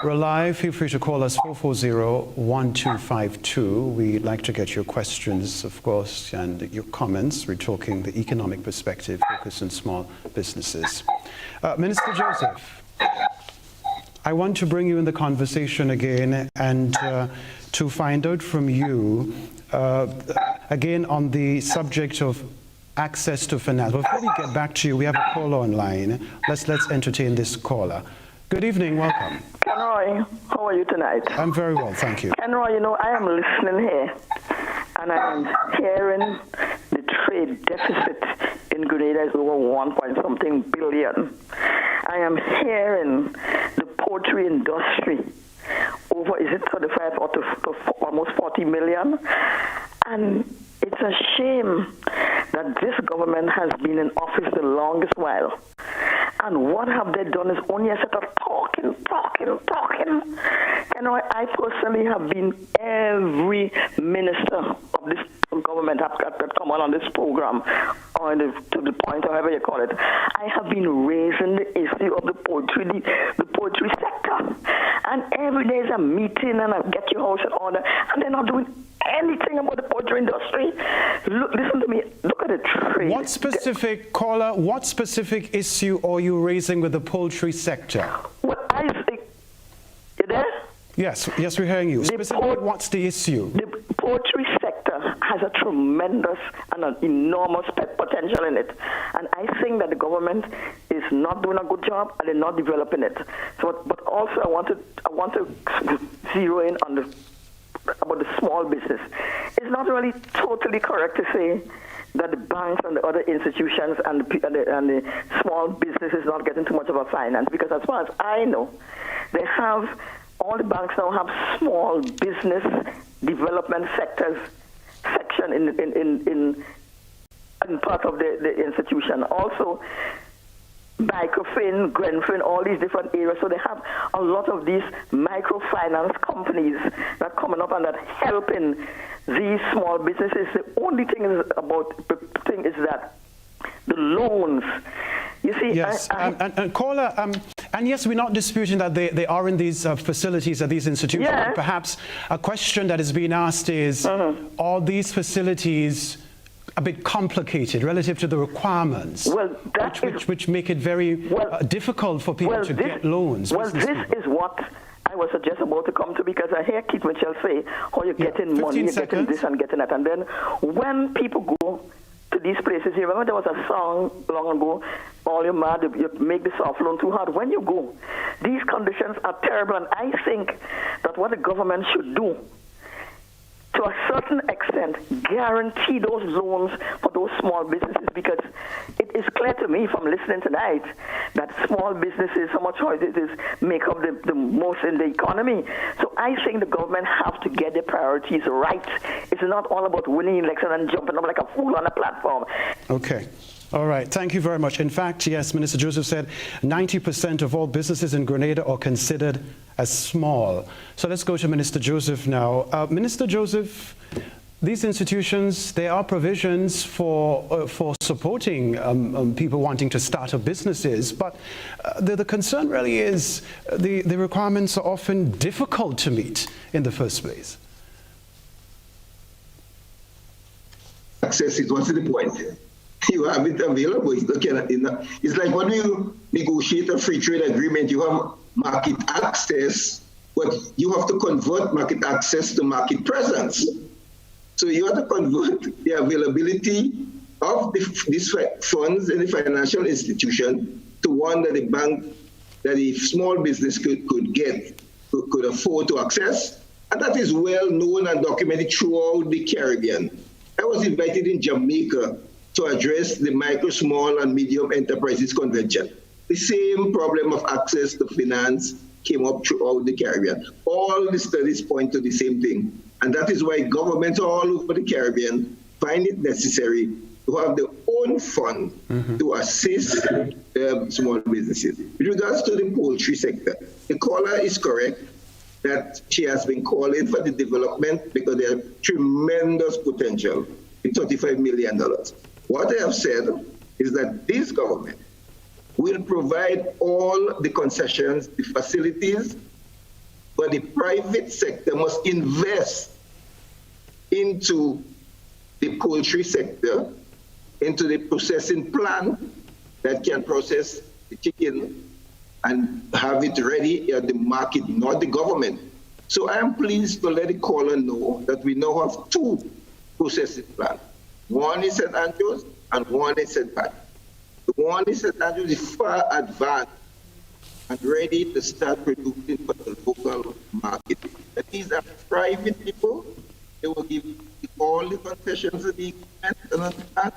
We're live. Feel free to call us 440-1252. We'd like to get your questions, of course, and your comments. We're talking the economic perspective, focus on small businesses. Minister Joseph, I want to bring you in the conversation again and to find out from you, again, on the subject of access to finance. Before we get back to you, we have a caller online. Let's entertain this caller. Good evening, welcome. Kenroy, how are you tonight? I'm very well, thank you. Kenroy, you know, I am listening here, and I'm hearing the trade deficit in Grenada is over 1-point-something billion. I am hearing the poultry industry over, is it 35 or to almost 40 million? And it's a shame that this government has been in office the longest while. And what have they done is only a set of talking. You know, I personally have been every minister of this government that come on this program, or to the point, however you call it. I have been raising the issue of the poultry sector. And every day is a meeting and I get your house in order, and they're not doing anything about the poultry industry. Look, listen to me. Look at the trade. What specific issue are you raising with the poultry sector? Well, I think, you there? Yes, we're hearing you. Specifically, what's the issue? The poultry sector has a tremendous and an enormous potential in it, and I think that the government is not doing a good job and they're not developing it. So, but also I want to zero in on about the small business. It's not really totally correct to say that the banks and the other institutions and the small business is not getting too much of a finance, because as far as I know, all the banks now have small business development section in part of the institution. Also, microfin, Grenfin, all these different areas. So they have a lot of these microfinance companies that are coming up and that helping these small businesses. The only thing is that the loans. You see, yes, and caller, and yes, we're not disputing that they are in these facilities at these institutions. Yeah. Perhaps a question that is being asked is, are these facilities a bit complicated relative to the requirements, which make it very difficult for people to get loans? Well, this is what I was just about to come to, because I hear Keith Mitchell say, how you're getting money, you're getting this and getting that. And then when people go to these places, you remember there was a song long ago, all you're mad, you make the soft loan too hard. When you go, these conditions are terrible, and I think that what the government should do, to a certain extent, guarantee those loans for those small businesses, because it is clear to me from listening tonight that small businesses, how much it is, make up the most in the economy. So I think the government have to get their priorities right. It's not all about winning election and jumping up like a fool on a platform. Okay. All right, thank you very much. In fact, yes, Minister Joseph said 90% of all businesses in Grenada are considered as small. So let's go to Minister Joseph now. Minister Joseph, these institutions, there are provisions for supporting people wanting to start up businesses, but the concern really is the requirements are often difficult to meet in the first place. Access is what's the point? You have it available. It's like when you negotiate a free trade agreement, you have market access, but you have to convert market access to market presence. So you have to convert the availability of these funds in the financial institution to one that the bank, that the small business could afford to access. And that is well known and documented throughout the Caribbean. I was invited in Jamaica to address the micro, small, and medium enterprises convention. The same problem of access to finance came up throughout the Caribbean. All the studies point to the same thing. And that is why governments all over the Caribbean find it necessary to have their own fund to assist small businesses. With regards to the poultry sector, the caller is correct that she has been calling for the development because there are tremendous potential in $35 million. What I have said is that this government will provide all the concessions, the facilities, but the private sector must invest into the poultry sector, into the processing plant that can process the chicken and have it ready at the market, not the government. So I am pleased to let the caller know that we now have 2 processing plants. One is St. Andrews and one is St. Pat. The one in St. Andrews is far advanced and ready to start producing for the local market. But these are private people. They will give all the concessions of the equipment and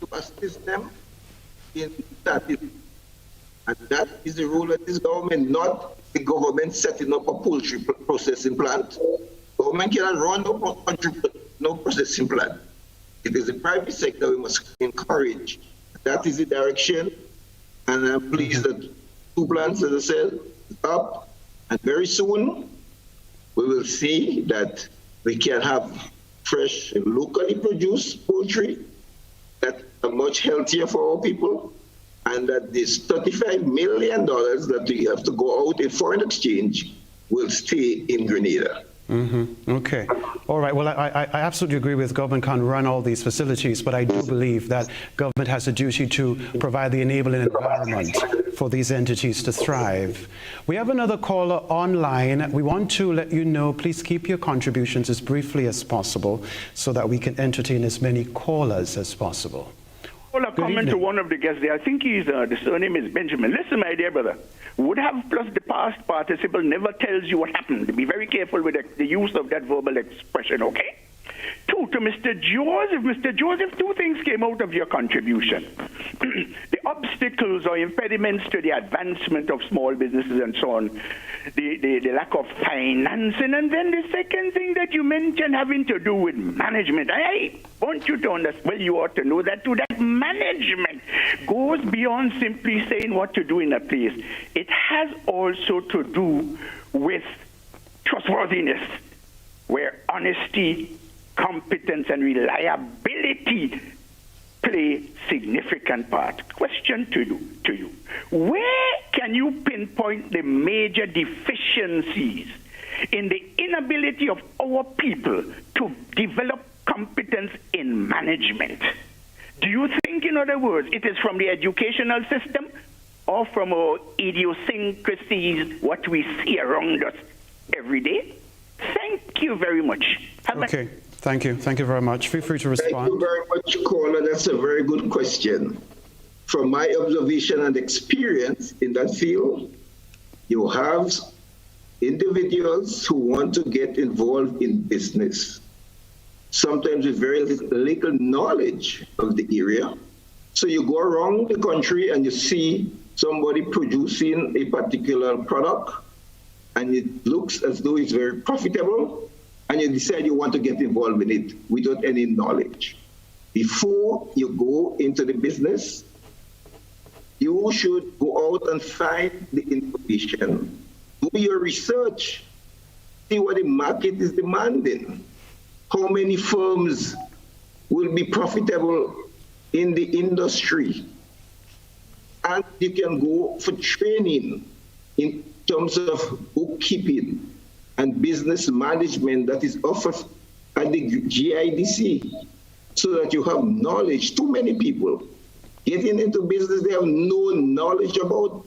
to assist them in starting. And that is the role of this government, not the government setting up a poultry processing plant. Government cannot run no processing plant. It is the private sector we must encourage. That is the direction, and I'm pleased that 2 plants, as I said, up, and very soon we will see that we can have fresh, locally produced poultry that are much healthier for our people, and that this $35 million that we have to go out in foreign exchange will stay in Grenada. Okay. All right. Well, I absolutely agree with government can't run all these facilities, but I do believe that government has a duty to provide the enabling environment for these entities to thrive. We have another caller online. We want to let you know, please keep your contributions as briefly as possible so that we can entertain as many callers as possible. Well, a comment to one of the guests there. I think the surname is Benjamin. Listen, my dear brother, would have plus the past participle never tells you what happened. Be very careful with the use of that verbal expression, okay? 2, to Mr. Joseph. Mr. Joseph, 2 things came out of your contribution. The obstacles or impediments to the advancement of small businesses and so on. The lack of financing. And then the second thing that you mentioned having to do with management. I want you to understand, well, you ought to know that too, that management goes beyond simply saying what to do in a place. It has also to do with trustworthiness, where honesty, competence, and reliability play significant part. Question to you. Where can you pinpoint the major deficiencies in the inability of our people to develop competence in management? Do you think, in other words, it is from the educational system or from our idiosyncrasies, what we see around us every day? Thank you very much. Okay. Thank you. Thank you very much. Feel free to respond. Thank you very much, caller. That's a very good question. From my observation and experience in that field, you have individuals who want to get involved in business, sometimes with very little knowledge of the area. So you go around the country and you see somebody producing a particular product, and it looks as though it's very profitable, and you decide you want to get involved in it without any knowledge. Before you go into the business, you should go out and find the information, do your research, see what the market is demanding, how many firms will be profitable in the industry, and you can go for training in terms of bookkeeping and business management that is offered at the GIDC, so that you have knowledge. Too many people getting into business they have no knowledge about.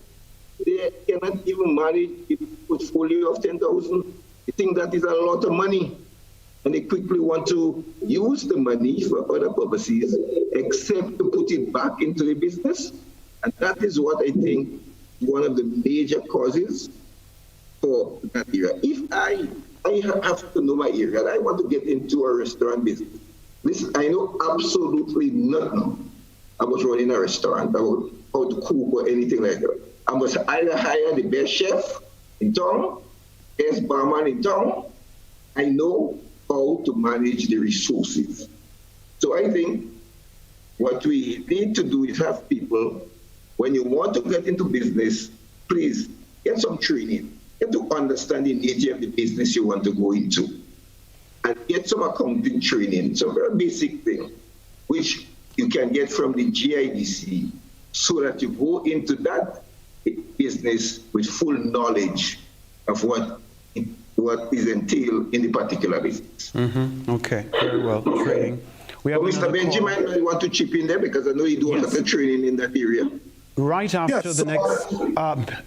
They cannot even manage a portfolio of 10,000. They think that is a lot of money, and they quickly want to use the money for other purposes, except to put it back into the business. And that is what I think one of the major causes for that area. If I have to know my area, I want to get into a restaurant business. Listen, I know absolutely nothing about running a restaurant, about how to cook or anything like that. I must either hire the best chef in town, best barman in town. I know how to manage the resources. So I think what we need to do is have people, when you want to get into business, please get some training, get to understand the nature of the business you want to go into, and get some accounting training, some very basic thing, which you can get from the GIDC, so that you go into that business with full knowledge of what is entailed in the particular business. Okay, very well. Training. We have Mr. Benjamin, do you want to chip in there? Because I know you do a lot of training in that area. Right after the next...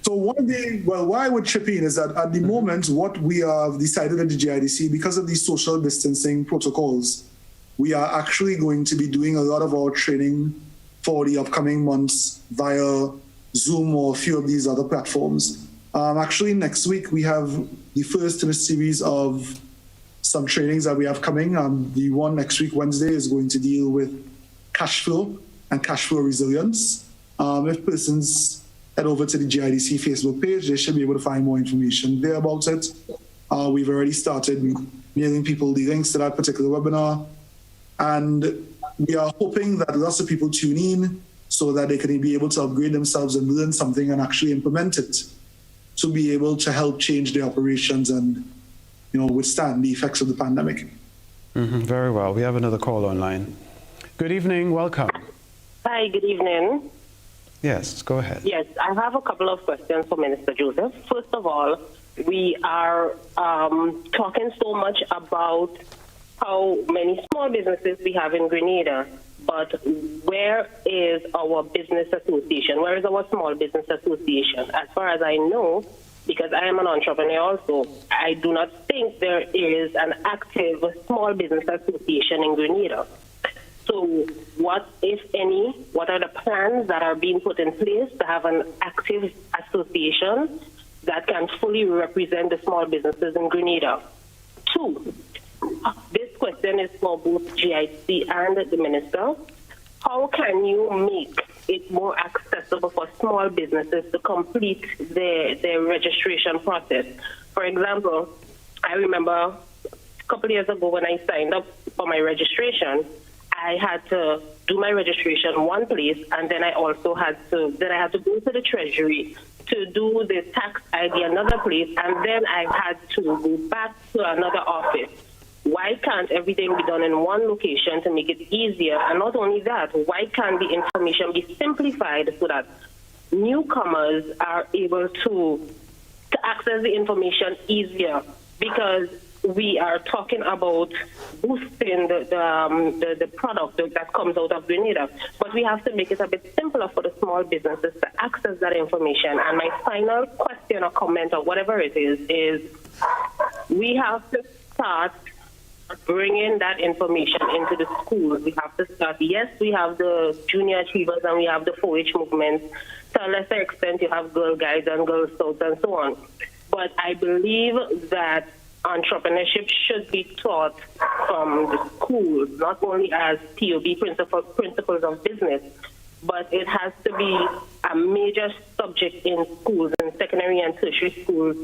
So what I would chip in is that at the moment, what we have decided at the GIDC, because of these social distancing protocols, we are actually going to be doing a lot of our training for the upcoming months via Zoom or a few of these other platforms. Actually, next week, we have the first in a series of some trainings that we have coming. The one next week, Wednesday, is going to deal with cash flow and cash flow resilience. If persons head over to the GIDC Facebook page, they should be able to find more information there about it. We've already started mailing people the links to that particular webinar. And we are hoping that lots of people tune in so that they can be able to upgrade themselves and learn something and actually implement it to be able to help change their operations and withstand the effects of the pandemic. Very well. We have another call online. Good evening. Welcome. Hi, good evening. Yes, go ahead. Yes, I have a couple of questions for Minister Joseph. First of all, we are talking so much about how many small businesses we have in Grenada, but where is our business association? Where is our small business association? As far as I know, because I am an entrepreneur also, I do not think there is an active small business association in Grenada. So what, if any, what are the plans that are being put in place to have an active association that can fully represent the small businesses in Grenada? Two, this question is for both GIC and the Minister. How can you make it more accessible for small businesses to complete their registration process? For example, I remember a couple of years ago when I signed up for my registration, I had to do my registration one place, and then I also had to go to the Treasury to do the tax ID another place, and then I had to go back to another office. Why can't everything be done in one location to make it easier? And not only that, why can't the information be simplified so that newcomers are able to access the information easier? Because we are talking about boosting the product that comes out of Grenada, but we have to make it a bit simpler for the small businesses to access that information. And my final question or comment or whatever it is we have to start bringing that information into the schools. We have to start, yes, we have the junior achievers and we have the 4-H movement. To a lesser extent, you have Girl Guides and Girl Scouts and so on. But I believe that entrepreneurship should be taught from the schools, not only as POB principles of business, but it has to be a major subject in schools, in secondary and tertiary schools,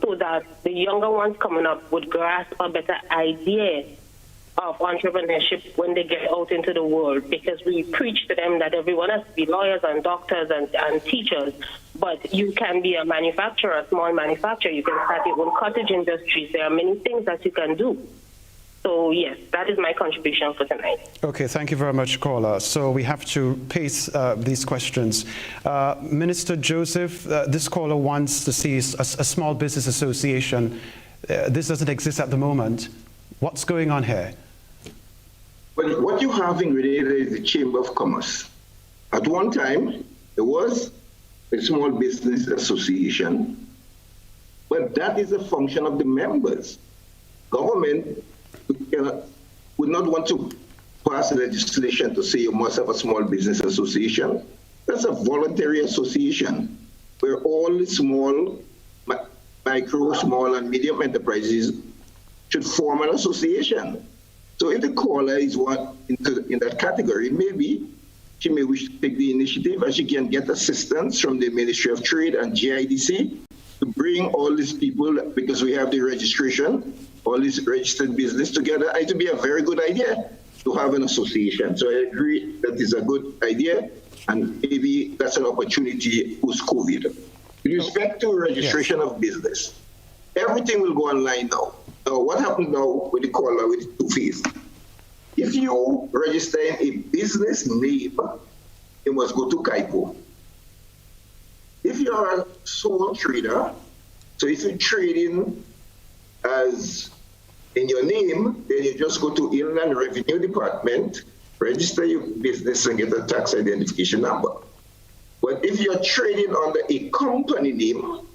so that the younger ones coming up would grasp a better idea of entrepreneurship when they get out into the world, because we preach to them that everyone has to be lawyers and doctors and teachers, but you can be a manufacturer, a small manufacturer. You can start your own cottage industries. There are many things that you can do. So, yes, that is my contribution for tonight. Okay, thank you very much, caller. So we have to pace these questions. Minister Joseph, this caller wants to see a small business association. This doesn't exist at the moment. What's going on here? Well, what you have in Grenada is the Chamber of Commerce. At one time, there was a small business association, but that is a function of the members. Government would not want to pass legislation to say you must have a small business association. That's a voluntary association where all the small, micro, small, and medium enterprises should form an association. So if the caller is one in that category, maybe she may wish to take the initiative and she can get assistance from the Ministry of Trade and GIDC to bring all these people, because we have the registration, all this registered business together. It would be a very good idea to have an association. So I agree that is a good idea, and maybe that's an opportunity post-COVID. With respect to registration of business, everything will go online now. So what happens now with the caller with the 2 fees? If you register a business name, you must go to KIPO. If you are a sole trader, so if you're trading as in your name, then you just go to Inland Revenue Department, register your business and get a tax identification number. But if you're trading under a company name,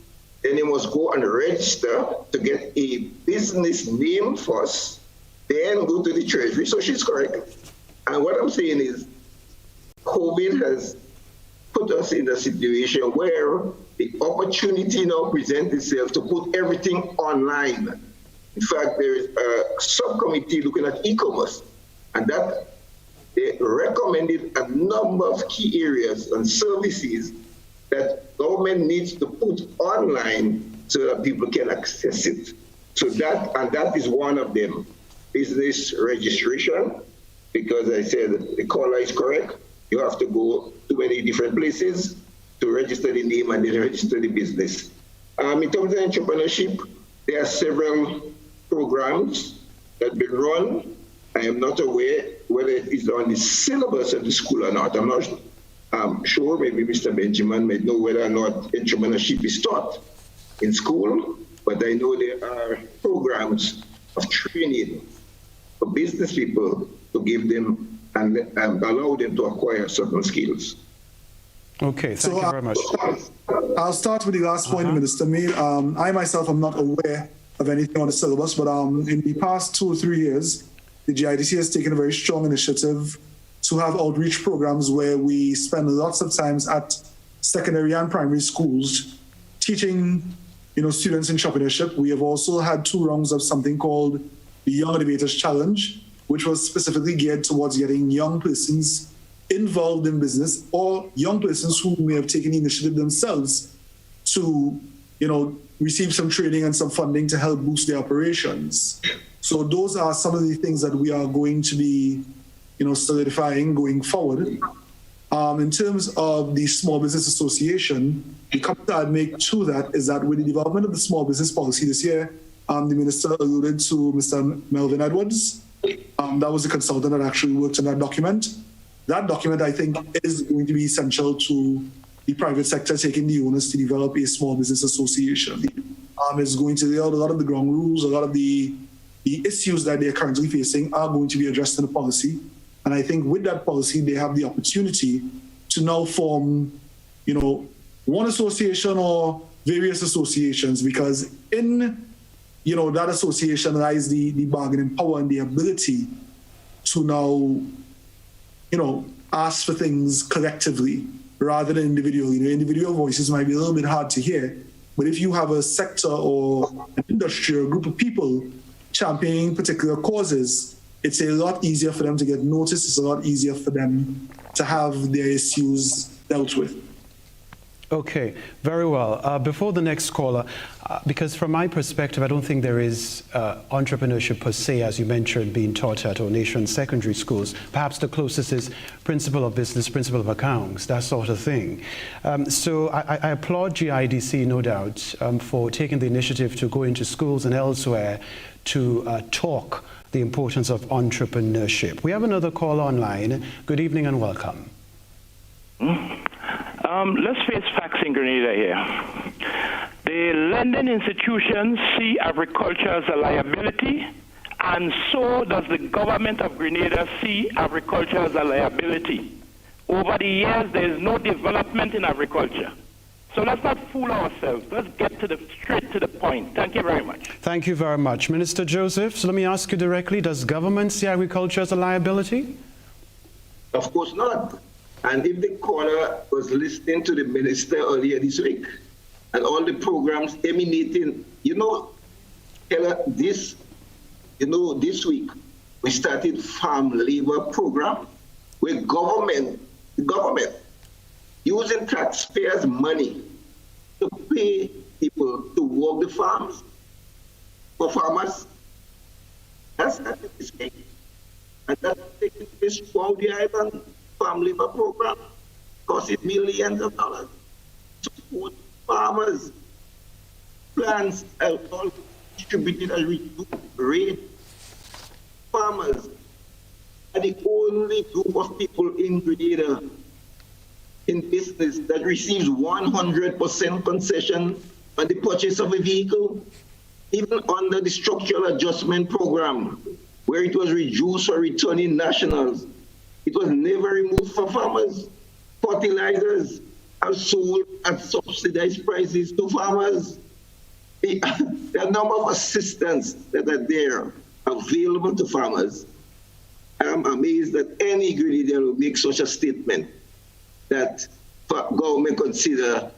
then you must go and register to get a business name first, then go to the Treasury. So she's correct. And what I'm saying is, COVID has put us in a situation where the opportunity now presents itself to put everything online. In fact, there is a subcommittee looking at e-commerce, and that they recommended a number of key areas and services that government needs to put online so that people can access it. So that is one of them. Business registration, because I said the caller is correct. You have to go to many different places to register the name and then register the business. In terms of entrepreneurship, there are several programs that have been run. I am not aware whether it is on the syllabus of the school or not. I'm not sure. Maybe Mr. Benjamin may know whether or not entrepreneurship is taught in school, but I know there are programs of training for business people to give them and allow them to acquire certain skills. Okay, thank you very much. I'll start with the last point the Minister made. I myself am not aware of anything on the syllabus, but in the past 2 or 3 years, the GIDC has taken a very strong initiative to have outreach programs where we spend lots of times at secondary and primary schools teaching students entrepreneurship. We have also had 2 rounds of something called the Young Innovators Challenge, which was specifically geared towards getting young persons involved in business, or young persons who may have taken the initiative themselves to, receive some training and some funding to help boost their operations. So those are some of the things that we are going to be, solidifying going forward. In terms of the Small Business Association, the comment I'd make to that is that with the development of the small business policy this year, the Minister alluded to Mr. Melvin Edwards. That was the consultant that actually worked on that document. That document, I think, is going to be essential to the private sector taking the onus to develop a small business association. It's going to lay out a lot of the ground rules, a lot of the issues that they're currently facing are going to be addressed in the policy. And I think with that policy, they have the opportunity to now form, one association or various associations, because in that association lies the bargaining power and the ability to now, ask for things collectively rather than individually. Individual voices might be a little bit hard to hear, but if you have a sector or an industry or a group of people championing particular causes, it's a lot easier for them to get noticed. It's a lot easier for them to have their issues dealt with. Okay, very well. Before the next caller, because from my perspective, I don't think there is entrepreneurship per se, as you mentioned, being taught at our nation's secondary schools. Perhaps the closest is principle of business, principle of accounts, that sort of thing. So I applaud GIDC, no doubt, for taking the initiative to go into schools and elsewhere to talk the importance of entrepreneurship. We have another call online. Good evening and welcome. Let's face facts in Grenada here. The lending institutions see agriculture as a liability, and so does the government of Grenada see agriculture as a liability. Over the years, there is no development in agriculture. So let's not fool ourselves. Let's get straight to the point. Thank you very much. Thank you very much. Minister Joseph, so let me ask you directly, does government see agriculture as a liability? Of course not. And if the caller was listening to the minister earlier this week and all the programs emanating, this week, we started farm labor program where the government using taxpayers' money to pay people to work the farms for farmers. That's started this case. And that's taking place throughout the island. Farm labor program costing millions of dollars to support farmers. Plants are all distributed at reduced rate. Farmers are the only group of people in Grenada in business that receives 100% concession on the purchase of a vehicle, even under the structural adjustment program, where it was reduced for returning nationals. It was never removed for farmers. Fertilizers are sold at subsidized prices to farmers. The number of assistance that are there available to farmers. I'm amazed that any Grenadian will make such a statement that government consider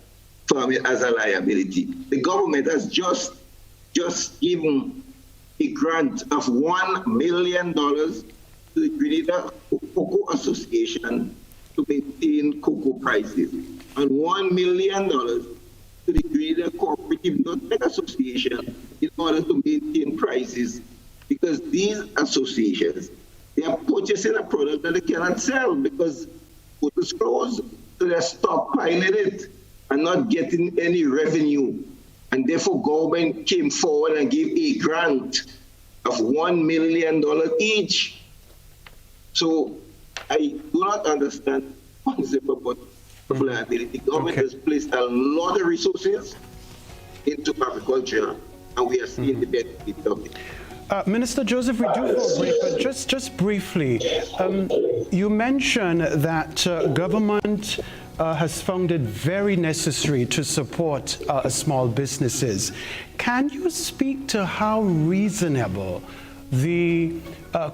farming as a liability. The government has just given a grant of $1 million to the Grenada Cocoa Association to maintain cocoa prices, and $1 million to the Grenada Cooperative Nutmeg Association in order to maintain prices, because these associations, they are purchasing a product that they cannot sell because food is closed, so they're stockpiling it and not getting any revenue. And therefore, government came forward and gave a grant of $1 million each. So I do not understand the concept about liability. Government has placed a lot of resources into agriculture, and we are seeing the benefit of it. Minister Joseph, we do for a break, but just briefly, you mentioned that government has found it very necessary to support small businesses. Can you speak to how reasonable the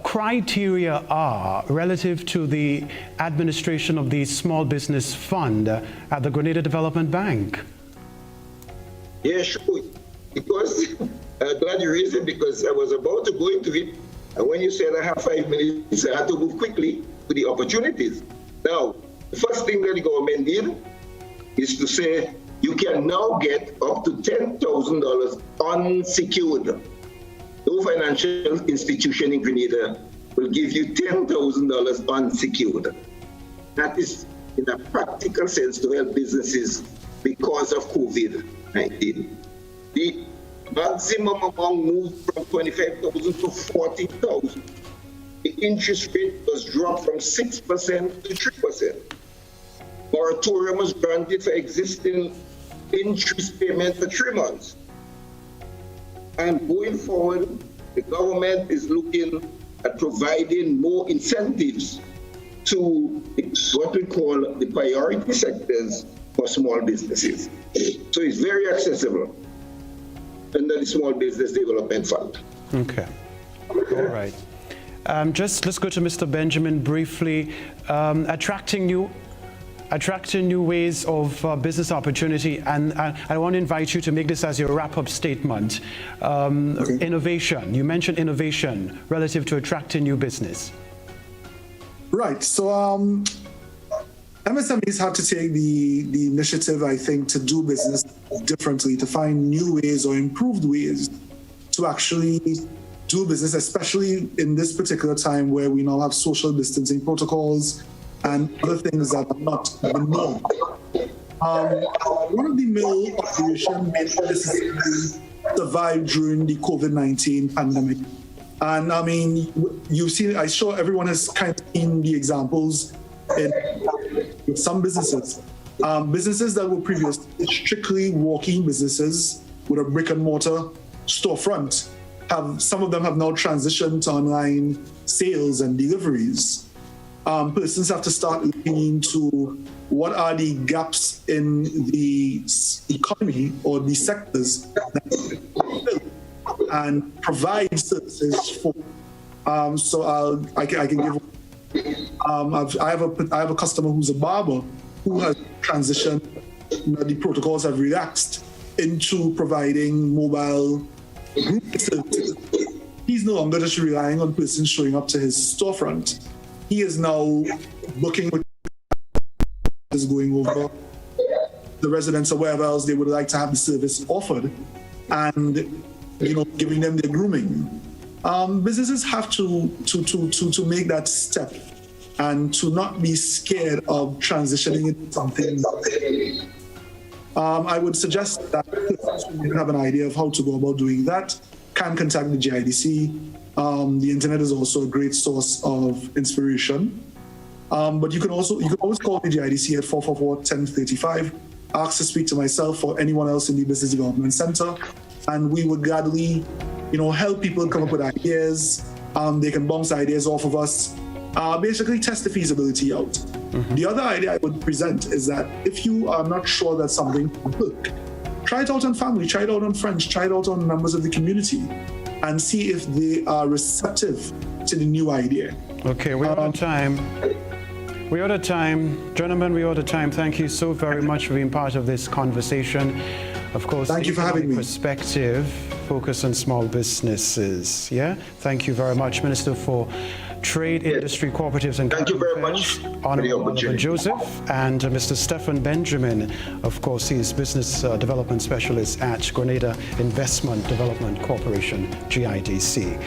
criteria are relative to the administration of the Small Business Fund at the Grenada Development Bank? Yeah, sure. Because glad you raised it, because I was about to go into it, and when you said I have 5 minutes, I had to move quickly to the opportunities. Now, the first thing that the government did is to say you can now get up to $10,000 unsecured. No financial institution in Grenada will give you $10,000 unsecured. That is, in a practical sense, to help businesses because of COVID-19. The maximum amount moved from $25,000 to $40,000. The interest rate was dropped from 6% to 3%. Moratorium was granted for existing interest payment for 3 months. And going forward, the government is looking at providing more incentives to what we call the priority sectors for small businesses. So it's very accessible under the Small Business Development Fund. Okay. All right. Let's go to Mr. Benjamin briefly. Attracting new ways of business opportunity, and I want to invite you to make this as your wrap-up statement. Innovation. You mentioned innovation relative to attracting new business. Right. So MSMEs have to take the initiative, I think, to do business differently, to find new ways or improved ways to actually do business, especially in this particular time where we now have social distancing protocols and other things that are not the norm. One of the mill operations made this survive during the COVID-19 pandemic. And I mean, you've seen, I'm sure everyone has kind of seen the examples in some businesses. Businesses that were previously strictly walk-in businesses with a brick and mortar storefront, some of them have now transitioned to online sales and deliveries. Persons have to start looking into what are the gaps in the economy or the sectors that and provide services for. I can give. I have a customer who's a barber who has transitioned. The protocols have relaxed into providing mobile group services. He's he's no longer just relying on persons showing up to his storefront. He is now booking with is going over the residents or wherever else they would like to have the service offered, and giving them their grooming. Businesses have to make that step and to not be scared of transitioning into something. I would suggest that if you have an idea of how to go about doing that, can contact the GIDC. The internet is also a great source of inspiration. But you can always call the GIDC at 444-1035. Ask to speak to myself or anyone else in the Business Development Center, and we would gladly, help people come up with ideas. They can bounce ideas off of us. Basically test the feasibility out. Mm-hmm. The other idea I would present is that if you are not sure that something will work, try it out on family, try it out on friends, try it out on members of the community, and see if they are receptive to the new idea. Okay, we're out of time. We're out of time. Gentlemen, we're out of time. Thank you so very much for being part of this conversation. Of course, thank you for having me. Perspective, focus on small businesses. Yeah, thank you very much, Minister for Trade, Industry, Cooperatives and Thank you very much. Honorable Oliver Joseph, and Mr. Stephon Benjamin. Of course, he is Business Development Specialist at Grenada Investment Development Corporation, GIDC.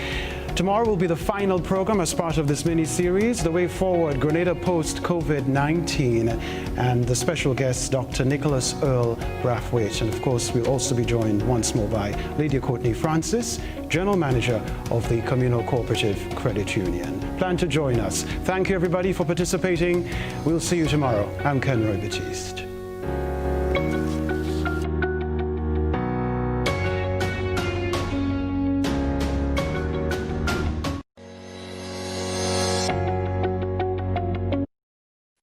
Tomorrow will be the final program as part of this mini-series, The Way Forward, Grenada Post-COVID-19, and the special guest, Dr. Nicholas Earl Brathwaite. And of course, we'll also be joined once more by Lydia Courtney Francis, General Manager of the Communal Cooperative Credit Union. Plan to join us. Thank you, everybody, for participating. We'll see you tomorrow. I'm Ken Roy Batiste.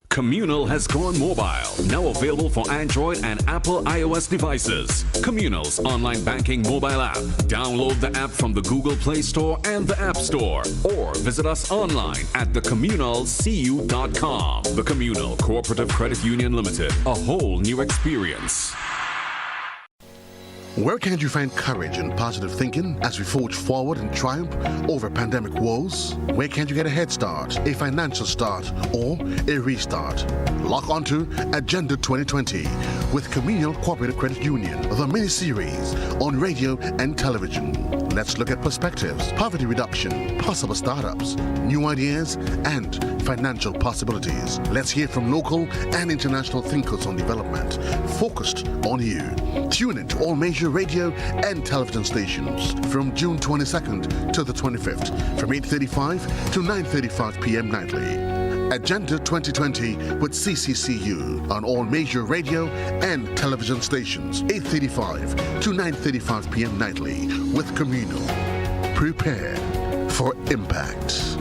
Communal has gone mobile, now available for Android and Apple iOS devices. Communal's online banking mobile app. Download the app from the Google Play Store and the App Store, or visit us online at thecommunalcu.com. The Communal Cooperative Credit Union Limited, a whole new experience. Where can you find courage and positive thinking as we forge forward and triumph over pandemic woes? Where can you get a head start, a financial start, or a restart? Log on to Agenda 2020 with Communal Cooperative Credit Union, the mini-series on radio and television. Let's look at perspectives, poverty reduction, possible startups, new ideas, and financial possibilities. Let's hear from local and international thinkers on development, focused on you. Tune in to all major radio and television stations from June 22nd to the 25th from 8:35 to 9:35 p.m. nightly. Agenda 2020 with CCCU on all major radio and television stations, 8:35 to 9:35 p.m. nightly with Communal. Prepare for impact.